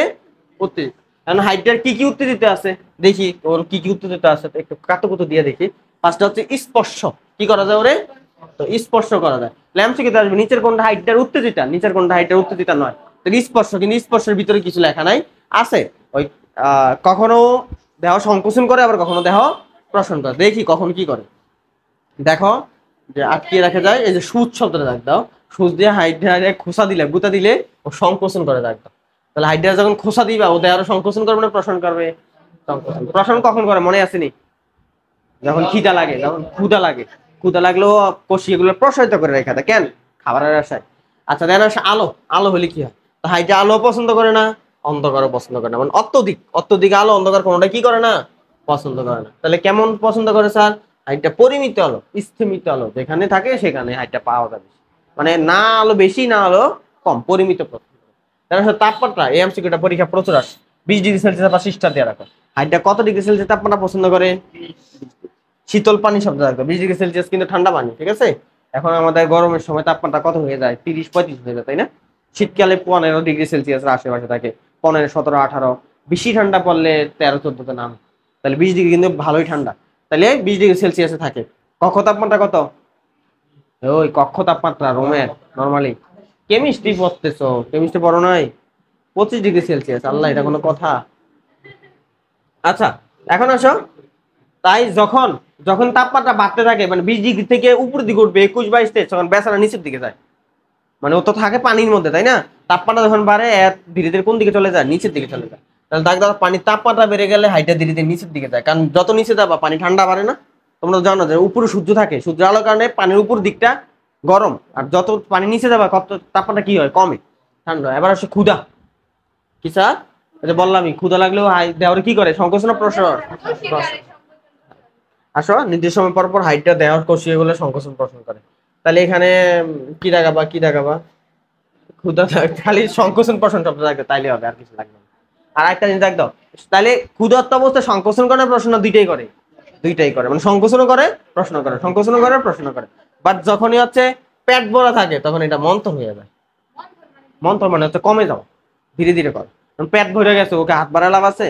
উত্তেজিত। এখন হাইড্রার কি কি উত্তেজিতা আছে দেখি, ওর কি কি উত্তেজিতা আছে একটু কাতুকুতু দিয়ে দেখি। ফার্স্টটা হচ্ছে স্পর্শ। কি করা যায় ওরে? তো স্পর্শ করা যায়। ল্যাম্পসিকে আসবে নিচের কোনটা হাইটটার উত্তেজিতা, নিচের কোনটা হাইটটার উত্তেজিতা নয়। তো স্পর্শ, কিন্তু স্পর্শের ভিতরে কিছু লেখা নাই, আছে ওই কখনো দেহ সংকোচন করে, আবার কখনো দেহ প্রসারণ করে। দেখি কখন কি করে, দেখো যে আটকিয়ে রাখা যায়। এই যে সুচ শব্দটা দাগ দাও, সুচ দিয়ে হাইড্রারে খোসা দিলে, গুতা দিলে ও সংকোচন করে দাগ দাও। তাহলে হাইড্রা যখন খোসা দিবা ও দেহ সংকোচন করবে না প্রসারণ করবে? সংকোচন। প্রসারণ কখন করে মনে আসেনি? যখন খিদা লাগে, যখন ক্ষুদা লাগে, ক্ষুদা লাগলেও কষি এগুলো প্রসারিত করে রেখে দেয়, কেন? খাবারের আশায়। আচ্ছা, দেন আসে আলো। আলো হলে কি হয়? তো হাইটা আলো পছন্দ করে না, অন্ধকারও পছন্দ করে না, মানে অত্যধিক অত্যধিক আলো অন্ধকার কোনোটা কি করে না, পছন্দ করে না। তাহলে কেমন পছন্দ করে স্যার? হাইটা পরিমিত আলো, স্থিমিত আলো যেখানে থাকে সেখানে হাইটা পাওয়া যাবে, মানে না আলো বেশি না আলো কম, পরিমিত পছন্দ করে। তাহলে তাপমাত্রা এমসিকিউটা পরীক্ষা প্রচুর আসে। 20 ডিগ্রি সেলসিয়াস বা সিস্টার দিয়ে রাখো। হাইটা কত ডিগ্রি সেলসিয়াস তাপমাত্রা পছন্দ করে? শীতল পানি শব্দ রাখবে। 20 ডিগ্রি সেলসিয়াস কিন্তু ঠান্ডা পানি, ঠিক আছে? এখন আমাদের গরমের সময় তাপমাত্রা কত হয়ে যায়? 30-35 হয়ে যায়, তাই না? শীতকালে 15 ডিগ্রি সেলসিয়াস আশেপাশে থাকে, 15, 17, 18। বেশি ঠান্ডা পড়লে 13-14তে নাম। তাহলে 20 ডিগ্রি কিন্তু ভালোই ঠান্ডা। তাহলে 20 ডিগ্রি সেলসিয়াসে থাকে। কক্ষ তাপমাত্রা কত? ওই কক্ষ তাপমাত্রা রুমের নর্মালি। কেমিস্ট্রি পড়তেছো, কেমিস্ট্রি পড়ো নাই? 25 ডিগ্রি সেলসিয়াস। আল্লাহ, এটা কোনো কথা? আচ্ছা, এখন আসো, তাই যখন যখন তাপমাত্রা বাড়তে থাকে, মানে 20 ডিগ্রি থেকে উপরের দিকে উঠবে 21-22-23, তখন বেচারা নিচের দিকে যায়। মানে ও তো থাকে পানির মধ্যে, তাই না? তাপমাত্রা যখন বাড়ে ধীরে ধীরে কোন দিকে চলে যায়? নিচের দিকে চলে যায়। তাহলে দাগ দাও, পানির তাপমাত্রা বেড়ে গেলে হাইটা ধীরে ধীরে নিচের দিকে যায়, কারণ যত নিচে যাবা পানি ঠান্ডা বাড়ে না? তোমরা জানো যে উপরে সূর্য থাকে, সূর্যের আলোর কারণে পানির উপর দিকটা গরম, আর যত পানি নিচে যাবা কত তাপমাত্রা কি হয়? কমে, ঠান্ডা। এবার আসে ক্ষুধা। কি স্যার? বললামই, ক্ষুধা লাগলেও দেহরে কি করে? সংকোচন না প্রসারণ? আসো, নির্দিষ্ট সময় পর পর হাইটটা দেওয়ার কোষীয় গুলো সংকোচন প্রশ্ন করে। তাহলে এখানে কি দেখাবা, কি দেখাবা? ক্ষুধা খালি সংকোচন প্রশ্ন শব্দ থাকবে, তাইলে হবে, আর কিছু লাগবে না। আর একটা জিনিস দেখ দাও, তাহলে ক্ষুধার্ত অবস্থায় সংকোচন করে প্রশ্ন দুইটাই করে, দুইটাই করে, মানে সংকোচনও করে প্রশ্ন করে, সংকোচনও করে প্রশ্ন করে। বাট যখনই হচ্ছে পেট ভরা থাকে তখন এটা মন্থর হয়ে যায়। মন্থর মানে হচ্ছে কমে যাও, ধীরে ধীরে কর। পেট ভরে গেছে, ওকে হাত বাড়া লাভ আছে?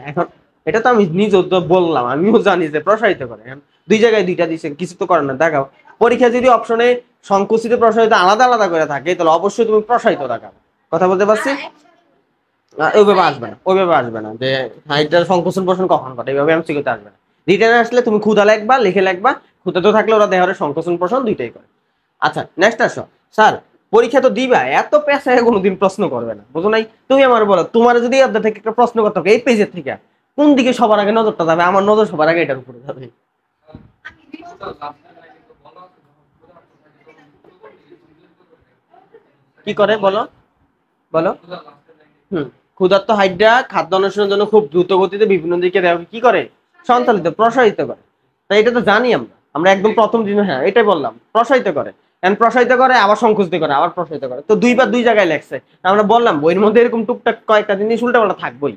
এখন এটা তো আমি নিজেও তো বললাম, আমিও জানি যে প্রসারিত করে। দুই জায়গায় দুইটা দিচ্ছে, কিছু তো করে না। দেখাও, পরীক্ষা যদি অপশনে সংকুচিত প্রসারিত আলাদা আলাদা করে থাকে তাহলে অবশ্যই তুমি প্রসারিত দেখাবে। কথা বলতে পারছি? ওইভাবে আসবে না, ওইভাবে আসবে না যে হাইটার সংকোচন প্রশ্ন কখন ঘটে, এইভাবে এমসিকিউতে আসবে না। রিটার্নে আসলে তুমি ক্ষুধা লিখবা, লিখে লিখবা। ক্ষুধা তো থাকলে ওরা দেহের সংকোচন প্রশ্ন দুইটাই করে। আচ্ছা, নেক্সট আসো। স্যার পরীক্ষা তো দিবা, এত পেশায় কোনোদিন প্রশ্ন করবে না, বুঝো নাই? তুমি আমার বলো, তোমার যদি আপনার থেকে একটা প্রশ্ন করতে হবে এই পেজের থেকে, কোন দিকে সবার আগে নজরটা যাবে? আমার নজর সবার আগে এটার উপরে যাবে। কি করে বলো, বলো। হুম, ক্ষুধার্ত হাইড্রা খাদ্য অনুসরণের জন্য খুব দ্রুত গতিতে বিভিন্ন দিকে দেহকে কি করে? সঞ্চালিত, প্রসারিত করে। তাই এটা তো জানি আমরা, আমরা একদম প্রথম দিন, হ্যাঁ এটাই বললাম, প্রসারিত করে, প্রসারিত করে আবার সংকুচিত করে আবার প্রসারিত করে, তো দুইবার দুই জায়গায় লেখছে। আমরা বললাম বইয়ের মধ্যে এরকম টুকটাক কয়েকটা জিনিস উল্টাপাল্টা থাকবোই,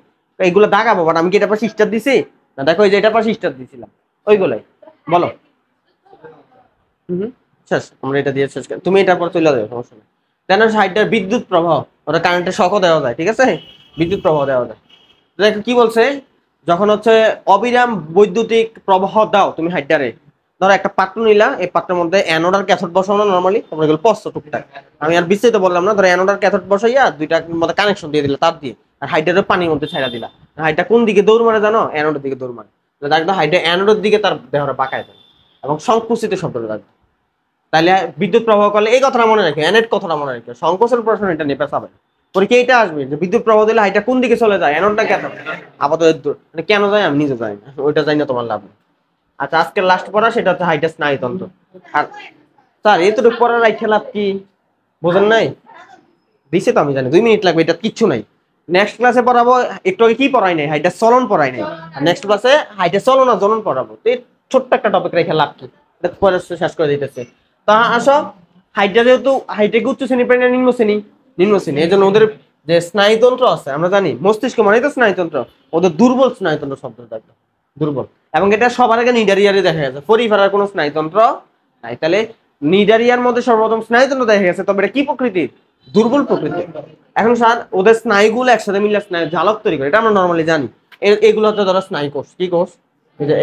এইগুলো দাগাবো, বাট আমি কি এটা পাশে স্টার দিছি না, দেখো এই যে এটা পাশে স্টার দিছিলাম ওইগুলাই। বলো শেষ, আমরা এটা দিয়ে শেষ তুমি এটার পর চলে যাবে, সমস্যা নেই। দেন হাইড্রার বিদ্যুৎ প্রবাহ, ওটা কারেন্টের শকও দেওয়া যায়, ঠিক আছে, বিদ্যুৎ প্রবাহ দেওয়া যায়। দেখো কি বলছে, যখন হচ্ছে অবিরাম বৈদ্যুতিক প্রবাহ দাও তুমি হাইড্রারে, ধরো একটা পাত্র নিলা, এই পাত্রের মধ্যে অ্যানোড আর ক্যাথোড বসাও না নরমালি, তোমরা এগুলো পড়ছো টুকটাক, আমি আর বিস্তারিত বললাম না। ধরো অ্যানোড আর ক্যাথোড বসাইয়া দুইটার মধ্যে কানেকশন দিয়ে দিলা তার দিয়ে, আর হাইড্রারে পানির মধ্যে ছাইড়া দিলা, হাইড্রা কোন দিকে দৌড় মারে জানো, অ্যানোডের দিকে দৌড় মারে, দেখো হাইড্রা অ্যানোডের দিকে তার দেহটা বাঁকায় দেয় এবং সংকুচিত শব্দটা রাখবে। তাহলে বিদ্যুৎ প্রবাহ করলে এই কথাটা মনে রাখো, অ্যানেট কথাটা মনে রাখো, সংকোচের প্রশ্ন এটা নিয়ে পেছাবে পরীক্ষা এইটা আসবে যে বিদ্যুৎ প্রবাহ দিলে হাইটা কোন দিকে চলে যায়, অ্যানোডটা কেন আপাতত মানে কেন যায় আমি নিজে জানি না, ওইটা জানি না, তোমার লাভ নেই। আচ্ছা আজকের লাস্ট পড়া সেটা হচ্ছে হাইটা স্নায়ুতন্ত্র। আর স্যার এতটুকু পড়ার রাইখে লাভ কি, বোঝেন নাই? দিছে তো আমি জানি 2 মিনিট লাগবে, এটা কিচ্ছু নাই। নেক্সট ক্লাসে পড়াবো, একটু আগে কি পড়াই নাই, হাইটা চলন পড়াই নাই, আর নেক্সট ক্লাসে হাইটা চলন আর জ্বলন পড়াবো। তো এই ছোট্ট একটা টপিক রেখে লাভ কি, এটা পরে শেষ করে দিতেছে। তা আসো, হাইটা যেহেতু হাইটেকে উচ্চ শ্রেণী প্রাণী নিম্ন শ্রেণী, নিম্ন শ্রেণী, এই জন্য ওদের যে স্নায়ুতন্ত্র আছে আমরা জানি, মস্তিষ্ক মানে তো স্নায়ুতন্ত্র, ওদের দুর্বল স্নায়ুতন্ত্র শব্দ থাকবে, দুর্বল। এবং এটা সবার আগে নিডারিয়ারে দেখা গেছে, পরিফেরার কোনো স্নায়ুতন্ত্র নাই। তাহলে নিডারিয়ার মধ্যে সর্বপ্রথম স্নায়ুতন্ত্র দেখা গেছে, তবে এটা কি প্রকৃতির, দুর্বল প্রকৃতির। এখন স্যার ওদের স্নায়ুগুলো একসাথে মিলে স্নায়ু ঝালক তৈরি করে, এটা আমরা নর্মালি জানি। এগুলো হচ্ছে ধরো স্নায়ু কোষ, কি কোষ,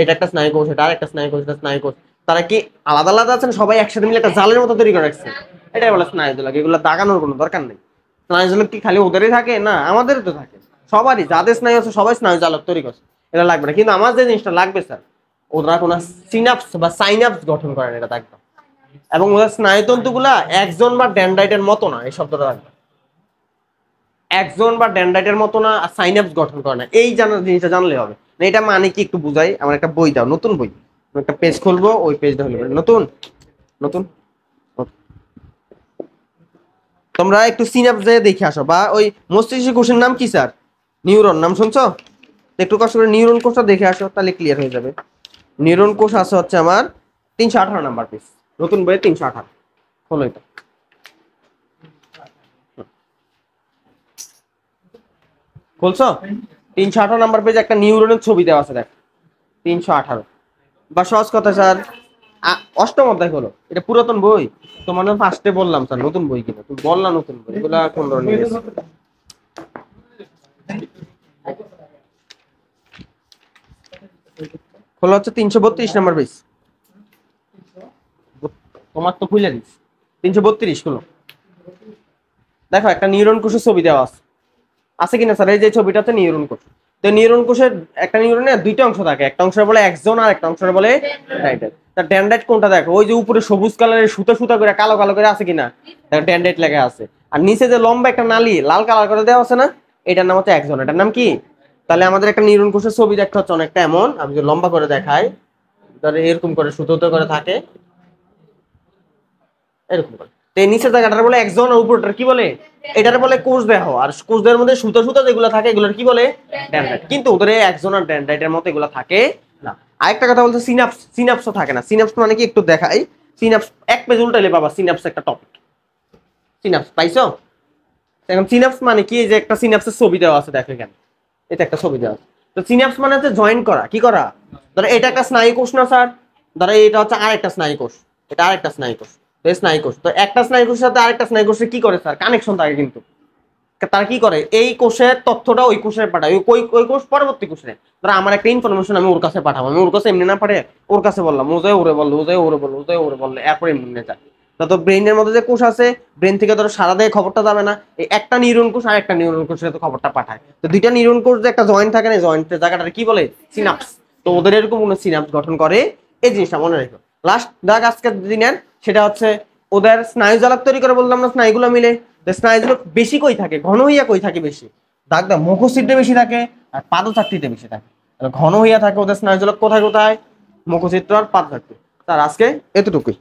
এটা একটা স্নায়ু কোষ, এটা আরেকটা স্নায়ু কোষ, এটা স্নায়ু কোষ। তারা কি আলাদা আলাদা আছেন, সবাই একসাথে মিলে একটা জালের মতো তৈরি করে রাখছে, এটাই বলে স্নায়ুজলক। এগুলো দাগানোর কোনো দরকার নেই। স্নায়ুজলক কি খালি ওদেরই থাকে না, আমাদেরও তো থাকে, সবারই, যাদের স্নায়ু আছে সবাই স্নায়ু জালক তৈরি করছে, এটা লাগবে না। কিন্তু আমার যে জিনিসটা লাগবে স্যার, ওরা কোনো সিনাপস বা সাইনাপস গঠন করে না, এটা থাকবে। এবং ওদের স্নায়ুতন্তুগুলা একজন বা ড্যান্ড্রাইটের মতো না, এই শব্দটা থাকবে, একজন বা ড্যান্ড্রাইটের মতো না, আর সাইনাপস গঠন করে না, এই জানার জিনিসটা জানলে হবে না। এটা মানে কি একটু বুঝাই, আমার একটা বই দাও, নতুন বই, একটা পেজ খুলবো, ওই পেজটা হলো নতুন নতুন। তোমরা একটু সিনাপস দিয়ে দেখে আসো, বা ওই মস্তিষ্ক কোষের নাম কি স্যার, নিউরন, নাম শুনছো? একটু কষ্ট করে নিউরন কোষটা দেখে আসো, তাহলে ক্লিয়ার হয়ে যাবে। নিউরন কোষ আছে হচ্ছে আমার 318 নাম্বার পেজ, নতুন বইয়ে 318, খোলো এটা। খুলছো? 318 নাম্বার পেজে একটা নিউরনের ছবি দেওয়া আছে, দেখ 318। বা সহজ কথা স্যার, অষ্টম অধ্যায় হলো, এটা পুরাতন বই, তোমার ফার্স্টে বললাম স্যার নতুন বই কিনা, তুমি বললা নতুন বই, এগুলা কোন ধরনের খোলা হচ্ছে 332 নাম্বার পেজ, তোমার তো খুলে দিস 332 খোলো। দেখো একটা নিউরন কোষের ছবি দেওয়া আছে, আছে কিনা স্যার? এই যে ছবিটা হচ্ছে নিউরন কোষ। তো নিউরন কোষের একটা নিউরনের দুইটা অংশ থাকে, একটা অংশ বলে এক্সন আর একটা অংশ বলে ড্যান্ড্রাইট। তা ড্যান্ড্রাইট কোনটা দেখো, ওই যে উপরে সবুজ কালারের সুতা সুতা করে কালো কালো করে আছে কিনা, দেখো ড্যান্ড্রাইট লেখা আছে। আর নিচে যে লম্বা একটা নালি লাল কালার করে দেওয়া আছে না, এটার নাম হচ্ছে এক্সন, এটার নাম কি? তাহলে আমাদের একটা নিউরন কোষের ছবি দেখতে হচ্ছে অনেকটা এমন, আমি যে লম্বা করে দেখাই, ধরে এরকম করে সুতো করে থাকে, এরকম করে। তো এই নিচের জায়গাটার বলে এক্সন, আর উপরটার কি বলে, এটার বলে কোষ দেহ। আর কোষ দেহের মধ্যে সুতো সুতো যেগুলো থাকে এগুলোর কি বলে, ড্যান্ড্রাইট। কিন্তু ওদের এক্সন আর ড্যান্ড্রাইটের মতো এগুলো থাকে না। আরেকটা কথা বলছে সিনাপস, সিনাপসও থাকে না। সিনাপস মানে কি একটু দেখাই, সিনাপস এক পেজ উল্টাইলে বাবা সিনাপস একটা টপিক, সিনাপস পাইছো? এখন সিনাপস মানে কি, যে একটা সিনাপসের ছবি দেওয়া আছে, দেখো এখানে এটা একটা ছবি দেওয়া আছে। তো সিনাপস মানে হচ্ছে জয়েন করা, কি করা, ধরো এটা একটা স্নায়ু কোষ না স্যার, ধরো এটা হচ্ছে আরেকটা স্নায়ু কোষ, এটা আরেকটা স্নায়ু কোষ, স্নায়ু কোষ। তো একটা স্নায়ু কোষের সাথে আরেকটা স্নায়ু কোষে কি করে স্যার, কানেকশন থাকে। কিন্তু তারা কি করে, এই কোষের তথ্যটা ওই কোষে পাঠায়, ওই কোষ পরবর্তী কোষে। ধরো আমার একটা ইনফরমেশন আমি ওর কাছে পাঠাবো, আমি ওর কাছে এমনি না পাঠিয়ে ওর কাছে বললাম, ওজে ওরে বললো, ওজে ওরে বললো, ওজে ওরে বললো, এরপরে এমনি যায়। তো ব্রেনের মধ্যে যে কোষ আছে, ব্রেন থেকে ধরো সারা দেহে খবরটা যাবে না, এই একটা নিউরন কোষ আর একটা নিউরন কোষের তো খবরটা পাঠায়। তো দুইটা নিউরন কোষ যে একটা জয়েন্ট থাকে না, জয়েন্টের জায়গাটা কি বলে, সিনাপস। তো ওদের এরকম কোনো সিনাপস গঠন করে, এই জিনিসটা মনে রেখো। লাস্ট দাগ আজকের দিনের সেটা হচ্ছে ওদের স্নায়ু জালক তৈরি করে বললাম না, স্নায়ুগুলো মিলে। স্নায়ুগুলো বেশি কই থাকে, ঘন হইয়া কই থাকে বেশি, দাগ দাও, মুখছিদ্রে বেশি থাকে আর পাদচাকতিতে বেশি থাকে। ঘন হইয়া থাকে ওদের স্নায়ুজালক কোথায় কোথায়, মুখছিদ্র আর পাদচাকতি। তার আজকে এতটুকুই।